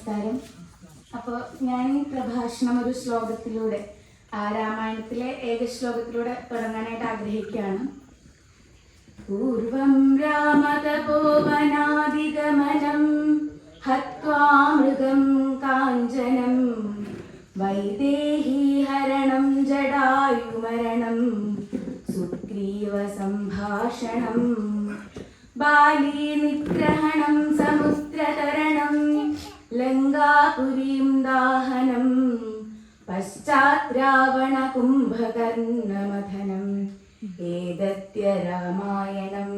നമസ്കാരം. അപ്പോൾ ഞാൻ ഈ പ്രഭാഷണം ഒരു ശ്ലോകത്തിലൂടെ രാമായണത്തിലെ ഏക ശ്ലോകത്തിലൂടെ തുടങ്ങാനായിട്ട് ആഗ്രഹിക്കുകയാണ്. പൂർവം രാമതപോവനാദിഗമനം ഹത്വാ മൃഗം കാഞ്ചനം വൈദേഹി ഹരണം ജടായുമരണം സുഗ്രീവ സംഭാഷണം ബാലി നിഗ്രഹണം സമുദ്രതരണം ലങ്കാപുരീം ദാഹനം പശ്ചാത് രാവണ കുംഭകർണമഥനം ഏതത്യ രാമായണം.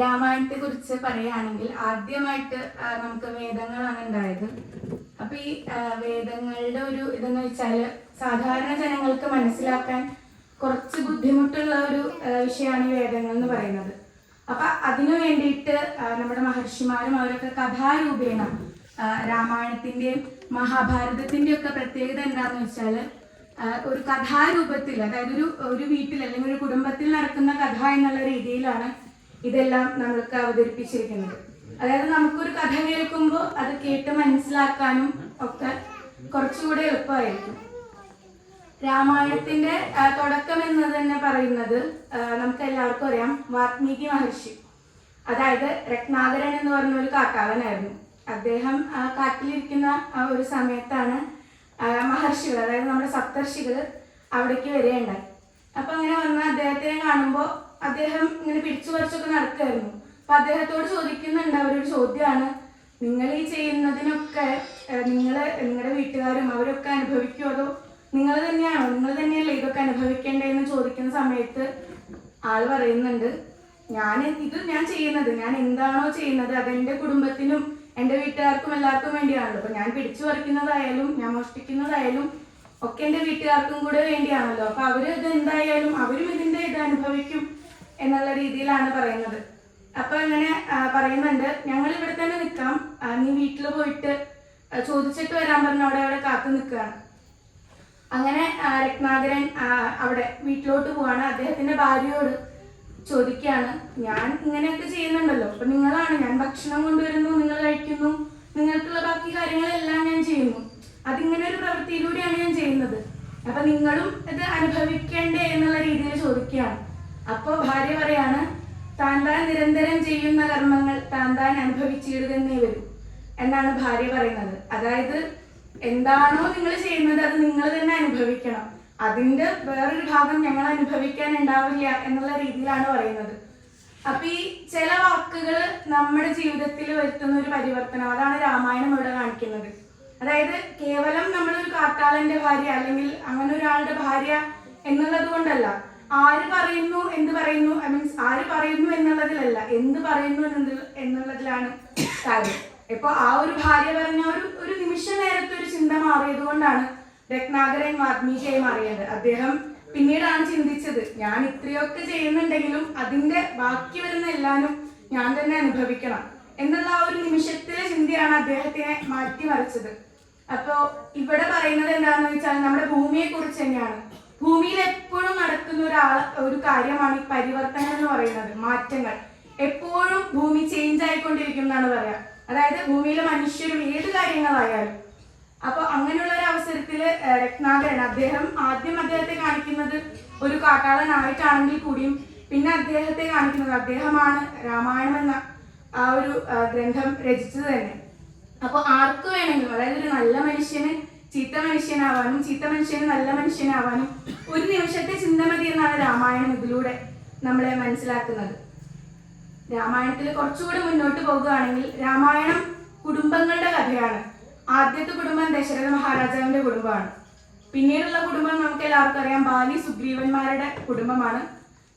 രാമായണത്തെ കുറിച്ച് പറയുകയാണെങ്കിൽ ആദ്യമായിട്ട് നമുക്ക് വേദങ്ങളാണ് ഉണ്ടായത്. അപ്പൊ ഈ വേദങ്ങളുടെ ഒരു ഇതെന്ന് വെച്ചാല് സാധാരണ ജനങ്ങൾക്ക് മനസ്സിലാക്കാൻ കുറച്ച് ബുദ്ധിമുട്ടുള്ള ഒരു വിഷയമാണ് ഈ വേദങ്ങൾ എന്ന് പറയുന്നത്. അപ്പൊ അതിനു വേണ്ടിയിട്ട് നമ്മുടെ മഹർഷിമാരും അവരൊക്കെ കഥാരൂപേണ രാമായണത്തിന്റെയും മഹാഭാരതത്തിന്റെയും ഒക്കെ പ്രത്യേകത എന്താണെന്ന് വെച്ചാല് ഒരു കഥാരൂപത്തിൽ, അതായത് ഒരു വീട്ടിൽ അല്ലെങ്കിൽ ഒരു കുടുംബത്തിൽ നടക്കുന്ന കഥ എന്നുള്ള രീതിയിലാണ് ഇതെല്ലാം നമ്മൾക്ക് അവതരിപ്പിച്ചിരിക്കുന്നത്. അതായത് നമുക്കൊരു കഥ കേൾക്കുമ്പോൾ അത് കേട്ട് മനസ്സിലാക്കാനും ഒക്കെ കുറച്ചുകൂടെ എളുപ്പമായിരിക്കും. രാമായണത്തിന്റെ തുടക്കം എന്ന് തന്നെ പറയുന്നത് നമുക്ക് എല്ലാവർക്കും അറിയാം, വാൽമീകി മഹർഷി. അതായത് രത്നാകരൻ എന്ന് പറഞ്ഞ ഒരു കാട്ടാളനായിരുന്നു. അദ്ദേഹം കാട്ടിലിരിക്കുന്ന ഒരു സമയത്താണ് മഹർഷികൾ, അതായത് നമ്മുടെ സപ്തർഷികൾ അവിടേക്ക് വരികയുണ്ടായി. അപ്പൊ അങ്ങനെ വന്ന അദ്ദേഹത്തെ കാണുമ്പോൾ അദ്ദേഹം ഇങ്ങനെ പിടിച്ചു പറിച്ചൊക്കെ നടക്കുമായിരുന്നു. അപ്പൊ അദ്ദേഹത്തോട് ചോദിക്കുന്നുണ്ട്, അവരൊരു ചോദ്യമാണ്, നിങ്ങൾ ഈ ചെയ്യുന്നതിനൊക്കെ നിങ്ങളുടെ വീട്ടുകാരും അവരൊക്കെ അനുഭവിക്കുമോ, അതോ നിങ്ങൾ തന്നെയല്ലേ ഇതൊക്കെ അനുഭവിക്കേണ്ടതെന്ന് ചോദിക്കുന്ന സമയത്ത് ആള് പറയുന്നുണ്ട്, ഞാൻ ചെയ്യുന്നത്, ഞാൻ എന്താണോ ചെയ്യുന്നത് അതെന്റെ കുടുംബത്തിനും എൻ്റെ വീട്ടുകാർക്കും എല്ലാവർക്കും വേണ്ടിയാണല്ലോ. അപ്പൊ ഞാൻ പിടിച്ചു പറിക്കുന്നതായാലും ഞാൻ മോഷ്ടിക്കുന്നതായാലും ഒക്കെ എൻ്റെ വീട്ടുകാർക്കും കൂടെ വേണ്ടിയാണല്ലോ. അപ്പൊ അവര് ഇത് എന്തായാലും അവരും ഇതിന്റെ ഇത് അനുഭവിക്കും എന്നുള്ള രീതിയിലാണ് പറയുന്നത്. അപ്പൊ അങ്ങനെ പറയുന്നുണ്ട്, ഞങ്ങൾ ഇവിടെ തന്നെ നിൽക്കാം, നീ വീട്ടിൽ പോയിട്ട് ചോദിച്ചിട്ട് വരാൻ പറഞ്ഞ അവിടെ കാത്തു നിൽക്കുകയാണ്. അങ്ങനെ രത്നാകരൻ അവിടെ വീട്ടിലോട്ട് പോവാണ്. അദ്ദേഹത്തിന്റെ ഭാര്യയോട് ചോദിക്കുകയാണ്, ഞാൻ ഇങ്ങനെയൊക്കെ ചെയ്യുന്നുണ്ടല്ലോ, അപ്പൊ നിങ്ങളാണ്, ഞാൻ ഭക്ഷണം കൊണ്ടുവരുന്നു, നിങ്ങൾ കഴിക്കുന്നു, നിങ്ങൾക്കുള്ള ബാക്കി കാര്യങ്ങളെല്ലാം ഞാൻ ചെയ്യുന്നു, അതിങ്ങനെ ഒരു പ്രവൃത്തിയിലൂടെയാണ് ഞാൻ ചെയ്യുന്നത്, അപ്പൊ നിങ്ങളും ഇത് അനുഭവിക്കണ്ടേ എന്നുള്ള രീതിയിൽ ചോദിക്കുകയാണ്. അപ്പൊ ഭാര്യ പറയാണ്, താൻ നിരന്തരം ചെയ്യുന്ന കർമ്മങ്ങൾ താൻ അനുഭവിച്ചിടുന്നേ വരും എന്നാണ് ഭാര്യ പറയുന്നത്. അതായത് എന്താണോ നിങ്ങൾ ചെയ്യുന്നത് അത് നിങ്ങൾ തന്നെ അനുഭവിക്കണം, അതിന്റെ വേറൊരു ഭാഗം ഞങ്ങൾ അനുഭവിക്കാൻ ഉണ്ടാവില്ല എന്നുള്ള രീതിയിലാണ് പറയുന്നത്. അപ്പൊ ഈ ചില വാക്കുകൾ നമ്മുടെ ജീവിതത്തിൽ വരുത്തുന്ന ഒരു പരിവർത്തനം, അതാണ് രാമായണം ഇവിടെ കാണിക്കുന്നത്. അതായത് കേവലം നമ്മളൊരു കാട്ടാളന്റെ ഭാര്യ അല്ലെങ്കിൽ അങ്ങനെ ഒരാളുടെ ഭാര്യ എന്നുള്ളത് കൊണ്ടല്ല, ആര് പറയുന്നു എന്ത് പറയുന്നു, മീൻസ് ആര് പറയുന്നു എന്നുള്ളതിലല്ല, എന്ത് പറയുന്നു എന്നുള്ളതിലാണ് കാര്യം. ഇപ്പൊ ആ ഒരു ഭാര്യ പറഞ്ഞ ഒരു നിമിഷ നേരത്തെ ഒരു ചിന്ത മാറിയത് കൊണ്ടാണ് രത്നാകരൻ വാൽമീകിയായി മാറിയത്. അദ്ദേഹം പിന്നീടാണ് ചിന്തിച്ചത്, ഞാൻ ഇത്രയൊക്കെ ചെയ്യുന്നുണ്ടെങ്കിലും അതിന്റെ ബാക്കി വരുന്ന എല്ലാവരും ഞാൻ തന്നെ അനുഭവിക്കണം എന്നുള്ള ആ ഒരു നിമിഷത്തിലെ ചിന്തയാണ് അദ്ദേഹത്തിനെ മാറ്റിമറിച്ചത്. അപ്പോ ഇവിടെ പറയുന്നത് എന്താണെന്ന് വെച്ചാൽ നമ്മുടെ ഭൂമിയെ കുറിച്ച് തന്നെയാണ്. ഭൂമിയിൽ എപ്പോഴും നടക്കുന്ന ഒരു കാര്യമാണ് ഈ പരിവർത്തനം എന്ന് പറയുന്നത്, മാറ്റങ്ങൾ. എപ്പോഴും ഭൂമി ചേഞ്ച് ആയിക്കൊണ്ടിരിക്കും എന്നാണ് പറയാ. അതായത് ഭൂമിയിലെ മനുഷ്യരും ഏത് കാര്യങ്ങളായാലും. അപ്പൊ അങ്ങനെയുള്ള ഒരു അവസരത്തില് രത്നാകരൻ ആദ്യം അദ്ദേഹത്തെ കാണിക്കുന്നത് ഒരു കാട്ടാളനായിട്ടാണെങ്കിൽ കൂടിയും പിന്നെ അദ്ദേഹത്തെ കാണിക്കുന്നത് അദ്ദേഹമാണ് രാമായണം എന്ന ആ ഒരു ഗ്രന്ഥം രചിച്ചത് തന്നെ. അപ്പൊ ആർക്ക് വേണമെങ്കിലും, അതായത് ഒരു നല്ല മനുഷ്യന് ചീത്ത മനുഷ്യനാവാനും ചീത്ത മനുഷ്യന് നല്ല മനുഷ്യനാവാനും ഒരു നിമിഷത്തെ ചിന്ത മതി എന്നാണ് രാമായണം ഇതിലൂടെ നമ്മളെ മനസ്സിലാക്കുന്നത്. രാമായണത്തിൽ കുറച്ചുകൂടി മുന്നോട്ട് പോകുകയാണെങ്കിൽ രാമായണം കുടുംബങ്ങളുടെ കഥയാണ്. ആദ്യത്തെ കുടുംബം ദശരഥ മഹാരാജാവിന്റെ കുടുംബമാണ്. പിന്നീടുള്ള കുടുംബം നമുക്ക് എല്ലാവർക്കും അറിയാം, ബാലി സുഗ്രീവന്മാരുടെ കുടുംബമാണ്.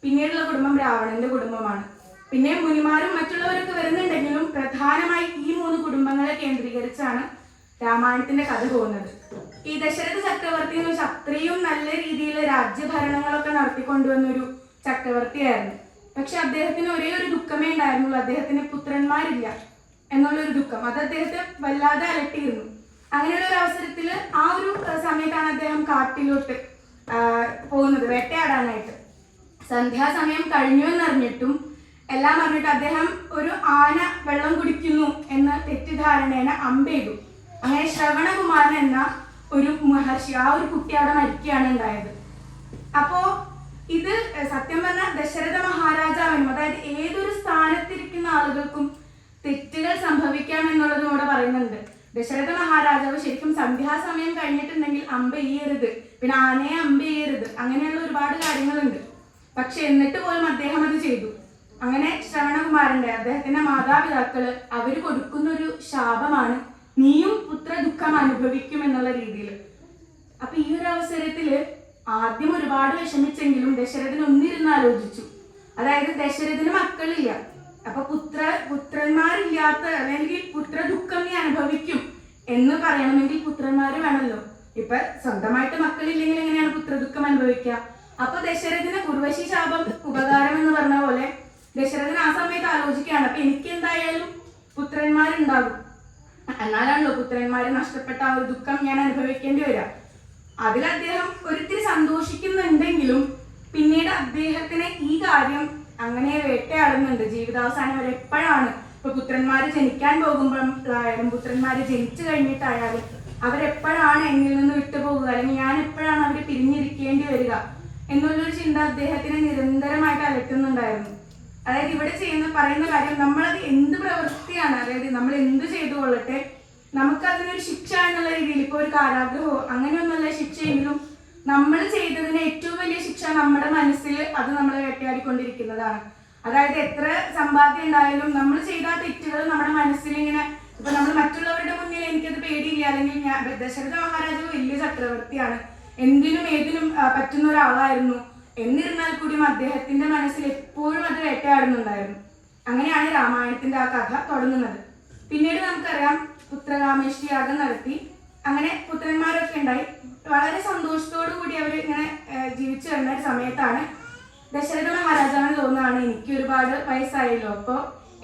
പിന്നീടുള്ള കുടുംബം രാവണന്റെ കുടുംബമാണ്. പിന്നെ മുനിമാരും മറ്റുള്ളവരൊക്കെ വരുന്നുണ്ടെങ്കിലും പ്രധാനമായി ഈ 3 കുടുംബങ്ങളെ കേന്ദ്രീകരിച്ചാണ് രാമായണത്തിന്റെ കഥ പോകുന്നത്. ഈ ദശരഥ ചക്രവർത്തി എന്ന് വെച്ചാൽ അത്രയും നല്ല രീതിയിൽ രാജ്യഭരണങ്ങളൊക്കെ നടത്തിക്കൊണ്ടുവന്നൊരു ചക്രവർത്തിയായിരുന്നു. പക്ഷെ അദ്ദേഹത്തിന് ഒരേ ഒരു ദുഃഖമേ ഉണ്ടായിരുന്നുള്ളൂ, അദ്ദേഹത്തിന് പുത്രന്മാരില്ല എന്നുള്ളൊരു ദുഃഖം. അത് അദ്ദേഹത്തെ വല്ലാതെ അലട്ടിയിരുന്നു. അങ്ങനെയുള്ള ഒരു അവസരത്തിൽ ആ ഒരു സമയത്താണ് അദ്ദേഹം കാട്ടിലോട്ട് പോകുന്നത് വേട്ടയാടാനായിട്ട്. സന്ധ്യാസമയം കഴിഞ്ഞു എന്നറിഞ്ഞിട്ടും എല്ലാം പറഞ്ഞിട്ട് അദ്ദേഹം ഒരു ആന വെള്ളം കുടിക്കുന്നു എന്ന തെറ്റിദ്ധാരണേന അമ്പെയ്തു. അങ്ങനെ ശ്രവണകുമാരൻ എന്ന ഒരു മഹർഷി, ആ ഒരു കുട്ടി അവിടെ മരിക്കുകയാണ് ഉണ്ടായത്. അപ്പോ ഇത് സത്യം പറഞ്ഞാൽ ദശരഥ മഹാരാജാവിനും, അതായത് ഏതൊരു സ്ഥാനത്തിരിക്കുന്ന ആളുകൾക്കും തെറ്റുകൾ സംഭവിക്കാം എന്നുള്ളതും ഇവിടെ പറയുന്നുണ്ട്. ദശരഥ മഹാരാജാവ് ശരിക്കും സന്ധ്യാസമയം കഴിഞ്ഞിട്ടുണ്ടെങ്കിൽ അമ്പ് ചെയ്യരുത്, പിന്നെ ആനയെ അമ്പ് ചെയ്യരുത്, അങ്ങനെയുള്ള ഒരുപാട് കാര്യങ്ങളുണ്ട്. പക്ഷെ എന്നിട്ട് പോലും അദ്ദേഹം അത് ചെയ്തു. അങ്ങനെ ശ്രവണകുമാരന്റെ, അദ്ദേഹത്തിന്റെ മാതാപിതാക്കള് അവര് കൊടുക്കുന്ന ഒരു ശാപമാണ് നീയും പുത്ര ദുഃഖം അനുഭവിക്കും എന്നുള്ള രീതിയിൽ. അപ്പൊ ഈ ഒരു അവസരത്തില് ആദ്യം ഒരുപാട് വിഷമിച്ചെങ്കിലും ദശരഥൻ ഒന്നിരുന്ന് ആലോചിച്ചു. അതായത് ദശരഥന് മക്കളില്ല, അപ്പൊ പുത്രന്മാരില്ലാത്ത, അല്ലെങ്കിൽ പുത്ര ദുഃഖം നീ അനുഭവിക്കും എന്ന് പറയണമെങ്കിൽ പുത്രന്മാര് വേണമല്ലോ. ഇപ്പൊ സ്വന്തമായിട്ട് മക്കളില്ലെങ്കിൽ എങ്ങനെയാണ് പുത്രദുഃഖം അനുഭവിക്കുക? അപ്പൊ ദശരഥന് ഉർവശി ശാപം ഉപകാരം എന്ന് പറഞ്ഞ പോലെ ദശരഥൻ ആ സമയത്ത് ആലോചിക്കുകയാണ്, അപ്പൊ എനിക്ക് എന്തായാലും പുത്രന്മാരുണ്ടാകും, എന്നാലാണല്ലോ പുത്രന്മാരെ നഷ്ടപ്പെട്ട ആ ഒരു ദുഃഖം ഞാൻ അനുഭവിക്കേണ്ടി വരിക. അതിൽ അദ്ദേഹം ഒരിത്തിരി സന്തോഷിക്കുന്നുണ്ടെങ്കിലും പിന്നീട് അദ്ദേഹത്തിന് ഈ കാര്യം അങ്ങനെ വേട്ടയാടുന്നുണ്ട് ജീവിതാവസാനം വരെ. എപ്പോഴാണ് ഇപ്പൊ പുത്രന്മാര് ജനിക്കാൻ പോകുമ്പോഴായാലും പുത്രന്മാര് ജനിച്ചു കഴിഞ്ഞിട്ടായാലും അവരെപ്പോഴാണ് എന്നിൽ നിന്ന് വിട്ടുപോകുക, അല്ലെങ്കിൽ ഞാൻ എപ്പോഴാണ് അവര് പിരിഞ്ഞിരിക്കേണ്ടി വരിക എന്നുള്ളൊരു ചിന്ത അദ്ദേഹത്തിനെ നിരന്തരമായിട്ട് അലട്ടുന്നുണ്ടായിരുന്നു. അതായത് ഇവിടെ പറയുന്ന കാര്യം, നമ്മളത് എന്ത് പ്രവൃത്തിയാണ്, അതായത് നമ്മൾ എന്ത് ചെയ്തു കൊള്ളട്ടെ, നമുക്കതിനൊരു ശിക്ഷ എന്നുള്ള രീതിയിൽ, ഇപ്പൊ ഒരു കാരാഗ്രഹമോ അങ്ങനെയൊന്നുമല്ല ശിക്ഷയെങ്കിലും നമ്മൾ ചെയ്തതിന് ഏറ്റവും വലിയ ശിക്ഷ നമ്മുടെ മനസ്സിൽ അത് നമ്മളെ വേട്ടയാടിക്കൊണ്ടിരിക്കുന്നതാണ്. അതായത് എത്ര സമ്പാദ്യം ഉണ്ടായാലും നമ്മൾ ചെയ്ത തെറ്റുകൾ നമ്മുടെ മനസ്സിൽ ഇങ്ങനെ, ഇപ്പൊ നമ്മൾ മറ്റുള്ളവരുടെ മുന്നിൽ എനിക്കത് പേടിയില്ല, അല്ലെങ്കിൽ ഞാൻ ദശരഥ മഹാരാജാവ് വലിയ ചക്രവർത്തിയാണ്, എന്തിനും ഏതിനും പറ്റുന്ന ഒരാളായിരുന്നു, എന്നിരുന്നാൽ കൂടിയും അദ്ദേഹത്തിന്റെ മനസ്സിൽ എപ്പോഴും അത് വേട്ടയാടുന്നുണ്ടായിരുന്നു. അങ്ങനെയാണ് രാമായണത്തിന്റെ ആ കഥ തുടങ്ങുന്നത്. പിന്നീട് നമുക്കറിയാം പുത്രകാമേഷ്ടി യാഗം നടത്തി, അങ്ങനെ പുത്രന്മാരൊക്കെ ഉണ്ടായി. വളരെ സന്തോഷത്തോടു കൂടി അവർ ഇങ്ങനെ ജീവിച്ചു വരുന്ന ഒരു സമയത്താണ് ദശരഥ മഹാരാജാവിന് തോന്നുകയാണ്, എനിക്ക് ഒരുപാട് വയസ്സായല്ലോ, അപ്പോൾ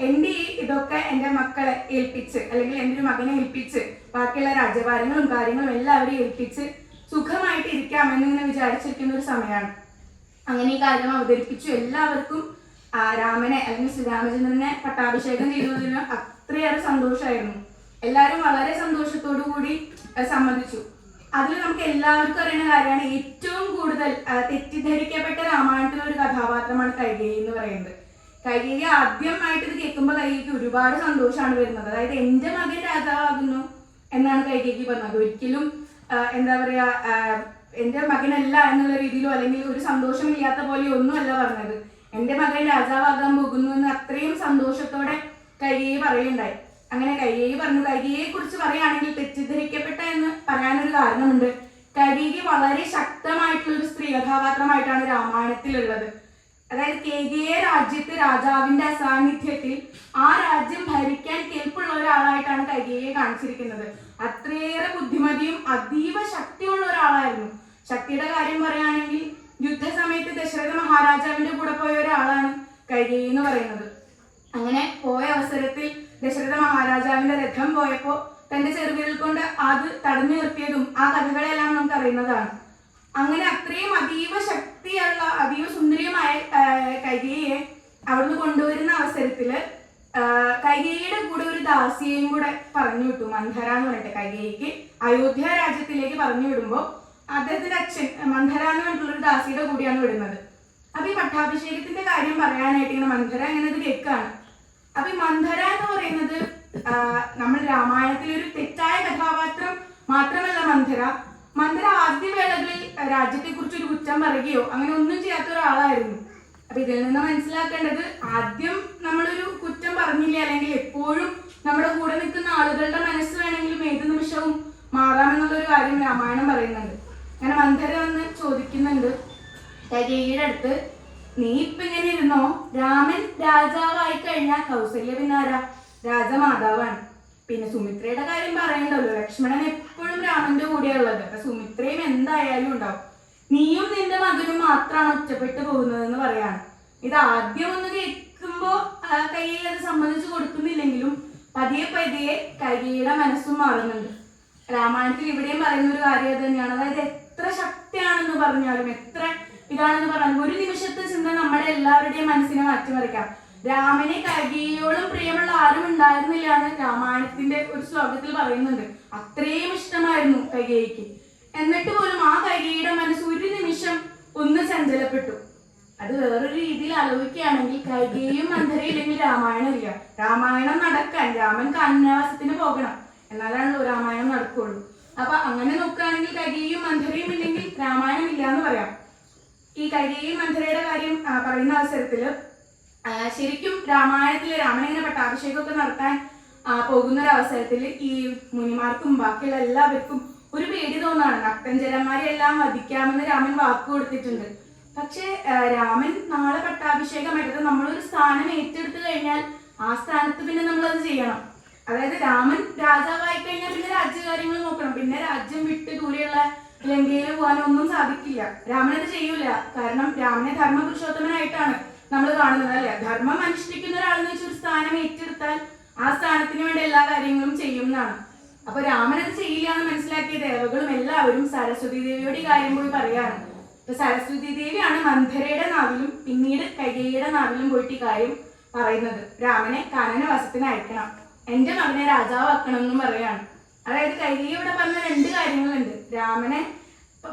എൻ്റെ ഇതൊക്കെ എൻ്റെ മക്കളെ ഏൽപ്പിച്ച്, അല്ലെങ്കിൽ എൻ്റെ ഒരു മകനെ ഏൽപ്പിച്ച് ബാക്കിയുള്ള രാജ്യഭാരങ്ങളും കാര്യങ്ങളും എല്ലാവരും ഏൽപ്പിച്ച് സുഖമായിട്ട് ഇരിക്കാമെന്നിങ്ങനെ വിചാരിച്ചിരിക്കുന്ന ഒരു സമയമാണ്. അങ്ങനെ ഈ കാര്യം അവതരിപ്പിച്ചു. എല്ലാവർക്കും രാമനെ അല്ലെങ്കിൽ ശ്രീരാമചന്ദ്രനെ പട്ടാഭിഷേകം ചെയ്യുന്നതിന് അത്രയേറെ സന്തോഷമായിരുന്നു. എല്ലാവരും വളരെ സന്തോഷത്തോടു കൂടി സമ്മതിച്ചു. അതിൽ നമുക്ക് എല്ലാവർക്കും അറിയുന്ന കാര്യമാണ്, ഏറ്റവും കൂടുതൽ തെറ്റിദ്ധരിക്കപ്പെട്ട രാമായണത്തിലെ ഒരു കഥാപാത്രമാണ് കൈകേയി എന്ന് പറയുന്നത്. കൈകേയി ആദ്യമായിട്ട് ഇത് കേൾക്കുമ്പോൾ കൈകേയിക്ക് ഒരുപാട് സന്തോഷമാണ് വരുന്നത്. അതായത് എൻ്റെ മകൻ രാജാവാകുന്നു എന്നാണ് കൈകേയി പറഞ്ഞത്. ഒരിക്കലും എന്താ പറയാ, എൻ്റെ മകനല്ല എന്നുള്ള രീതിയിലോ അല്ലെങ്കിൽ ഒരു സന്തോഷമില്ലാത്ത പോലെയോ ഒന്നുമല്ല പറഞ്ഞത്. എൻ്റെ മകൻ രാജാവാകാൻ പോകുന്നു എന്ന് അത്രയും സന്തോഷത്തോടെ കൈകേയി പറയുണ്ടായി. അങ്ങനെ കൈകേയി പറഞ്ഞു. കൈകേയിയെ കുറിച്ച് പറയുകയാണെങ്കിൽ തെറ്റിദ്ധരിക്കപ്പെട്ട എന്ന് പറയാനൊരു കാരണമുണ്ട്. കൈകേയി വളരെ ശക്തമായിട്ടുള്ള ഒരു സ്ത്രീ കഥാപാത്രമായിട്ടാണ് രാമായണത്തിലുള്ളത്. അതായത് കേകേയ രാജ്യത്ത് രാജാവിന്റെ അസാന്നിധ്യത്തിൽ ആ രാജ്യം ഭരിക്കാൻ കെൽപ്പുള്ള ഒരാളായിട്ടാണ് കൈകേയിയെ കാണിച്ചിരിക്കുന്നത്. അത്രയേറെ ബുദ്ധിമതിയും അതീവ ശക്തിയുള്ള ഒരാളായിരുന്നു. ശക്തിയുടെ കാര്യം പറയുകയാണെങ്കിൽ യുദ്ധസമയത്ത് ദശരഥ മഹാരാജാവിന്റെ കൂടെ പോയ ഒരാളാണ് കൈകേയി എന്ന് പറയുന്നത്. അങ്ങനെ പോയ അവസരത്തിൽ ദശരഥ മഹാരാജാവിന്റെ രഥം പോയപ്പോ തന്റെ ചെറുവിരൽ കൊണ്ട് അത് തടഞ്ഞു നിർത്തിയതും ആ കഥകളെല്ലാം നമുക്ക് അറിയുന്നതാണ്. അങ്ങനെ അത്രയും അതീവ ശക്തിയുള്ള അതീവ സുന്ദരിയുമായ കൈകേയിയെ അവിടുന്ന് കൊണ്ടുവരുന്ന അവസരത്തില് കൈകേയിയുടെ കൂടെ ഒരു ദാസിയെയും കൂടെ പറഞ്ഞു വിട്ടു, മന്ധര എന്ന് പറഞ്ഞിട്ട്. കൈകേയിക്ക് അയോധ്യ രാജ്യത്തിലേക്ക് പറഞ്ഞു വിടുമ്പോൾ അദ്ദേഹത്തിന്റെ അച്ഛൻ മന്ധര എന്ന് പറഞ്ഞിട്ടുള്ളൊരു ദാസിയുടെ കൂടിയാണ് വിടുന്നത്. അപ്പൊ ഈ പട്ടാഭിഷേകത്തിന്റെ കാര്യം പറയാനായിട്ട് ഇങ്ങനെ മന്ധര ഇങ്ങനെ ഇത് കേൾക്കാണ്. അപ്പൊ ഈ മന്ധര എന്ന് പറയുന്നത് നമ്മൾ രാമായണത്തിലെ ഒരു തെറ്റായ കഥാപാത്രം മാത്രമല്ല മന്ധര. മന്ധര ആദ്യവേളകളിൽ രാജ്യത്തെ കുറിച്ച് ഒരു കുറ്റം പറയുകയോ അങ്ങനെ ഒന്നും ചെയ്യാത്ത ഒരാളായിരുന്നു. അപ്പൊ ഇതിൽ നിന്ന് മനസ്സിലാക്കേണ്ടത്, ആദ്യം നമ്മളൊരു കുറ്റം പറഞ്ഞില്ല, അല്ലെങ്കിൽ എപ്പോഴും നമ്മുടെ കൂടെ നിൽക്കുന്ന ആളുകളുടെ മനസ്സ് വേണമെങ്കിലും ഏത് നിമിഷവും മാറാമെന്നുള്ളൊരു കാര്യം രാമായണം പറയുന്നുണ്ട്. അങ്ങനെ മന്ധര വന്ന് ചോദിക്കുന്നുണ്ട് കൈകേയിയുടെ അടുത്ത്, നീ ഇപ്പൊ ഇങ്ങനെ ഇരുന്നോ, രാമൻ രാജാവായി കഴിഞ്ഞാൽ കൗസല്യ പിന്നെ ആരാ? രാജമാതാവാണ്. പിന്നെ സുമിത്രയുടെ കാര്യം പറയണ്ടല്ലോ, ലക്ഷ്മണൻ എപ്പോഴും രാമന്റെ കൂടെയുള്ളത്. അപ്പൊ സുമിത്രയും എന്തായാലും ഉണ്ടാവും. നീയും നിന്റെ മകനും മാത്രമാണ് ഒറ്റപ്പെട്ടു പോകുന്നതെന്ന് പറയാണ്. ഇത് ആദ്യം ഒന്ന് കേൾക്കുമ്പോ കൈകേയി അത് സമ്മതിച്ചു കൊടുക്കുന്നില്ലെങ്കിലും പതിയെ പതിയെ കൈകേയിയുടെ മനസ്സും മാറുന്നുണ്ട്. രാമായണത്തിൽ ഇവിടെയും പറയുന്ന ഒരു കാര്യം അത് തന്നെയാണ്. അതായത് എത്ര ശക്തിയാണെന്ന് പറഞ്ഞാലും, എത്ര ഇതാണെന്ന് പറഞ്ഞാലും, ഒരു നിമിഷത്തെ ചിന്ത നമ്മുടെ എല്ലാവരുടെയും മനസ്സിനെ മാറ്റിമറിക്കാം. രാമനെ കൈകേയിയോളം പ്രിയമുള്ള ആരും ഉണ്ടായിരുന്നില്ല എന്ന് രാമായണത്തിന്റെ ഒരു ശ്ലോകത്തിൽ പറയുന്നുണ്ട്. അത്രയും ഇഷ്ടമായിരുന്നു കൈകേയിക്ക്. എന്നിട്ട് പോലും ആ കൈകേയിയുടെ മനസ്സ് ഒരു നിമിഷം ഒന്ന് ചഞ്ചലപ്പെട്ടു. അത് വേറൊരു രീതിയിൽ ആലോചിക്കുകയാണെങ്കിൽ കൈകേയിയും മന്ധരയും ഇല്ലെങ്കിൽ രാമായണം ഇല്ല. രാമായണം നടക്കാൻ രാമൻ കാനനവാസത്തിന് പോകണം, എന്നാലാണല്ലോ രാമായണം നടക്കുള്ളൂ. അപ്പൊ അങ്ങനെ നോക്കുകയാണെങ്കിൽ കൈകേയിയും മന്ധരയും ഇല്ലെങ്കിൽ രാമായണം ഇല്ല എന്ന് പറയാം. ഈ കൈകേയി മന്ധരയുടെ കാര്യം പറയുന്ന അവസരത്തില് ശരിക്കും രാമായണത്തില് രാമൻ ഇങ്ങനെ പട്ടാഭിഷേകമൊക്കെ നടത്താൻ പോകുന്ന ഒരു അവസരത്തിൽ ഈ മുനിമാർക്കും ബാക്കിയുള്ള എല്ലാവർക്കും ഒരു പേടി തോന്നാണ്. നക്തഞ്ചരന്മാരെ എല്ലാം വധിക്കാമെന്ന് രാമൻ വാക്ക് കൊടുത്തിട്ടുണ്ട്. പക്ഷെ രാമൻ നാളെ പട്ടാഭിഷേകമായിട്ട് നമ്മളൊരു സ്ഥാനം ഏറ്റെടുത്തു കഴിഞ്ഞാൽ ആ സ്ഥാനത്ത് പിന്നെ നമ്മളത് ചെയ്യണം. അതായത് രാമൻ രാജാവായി കഴിഞ്ഞാൽ പിന്നെ രാജ്യകാര്യങ്ങൾ നോക്കണം. പിന്നെ രാജ്യം വിട്ട് ദൂരെയുള്ള ലങ്കയിൽ പോകാനൊന്നും സാധിക്കില്ല. രാമനത് ചെയ്യൂല. കാരണം രാമനെ ധർമ്മപുരുഷോത്തമനായിട്ടാണ് നമ്മൾ കാണുന്നത്, അല്ലെ? ധർമ്മം അനുഷ്ഠിക്കുന്ന ഒരാളെന്ന് വെച്ചാൽ ഒരു സ്ഥാനം ഏറ്റെടുത്താൽ ആ സ്ഥാനത്തിന് വേണ്ട എല്ലാ കാര്യങ്ങളും ചെയ്യും എന്നാണ്. അപ്പൊ രാമനത് ചെയ്യില്ല എന്ന് മനസ്സിലാക്കിയ ദേവകളും എല്ലാവരും സരസ്വതി ദേവിയോട് ഈ കാര്യം പോയി പറയാണ്. അപ്പൊ സരസ്വതി ദേവിയാണ് മന്ധരയുടെ നാവിലും പിന്നീട് കൈകേയിയുടെ നാവിലും പോയിട്ട് ഈ കാര്യം പറയുന്നത്. രാമനെ കാനനവാസത്തിന് അയക്കണം, എന്റെ മകനെ രാജാവാക്കണം എന്നും പറയാണ്. അതായത് കൈകേയി ഇവിടെ പറഞ്ഞ രണ്ട് കാര്യങ്ങളുണ്ട്. രാമനെ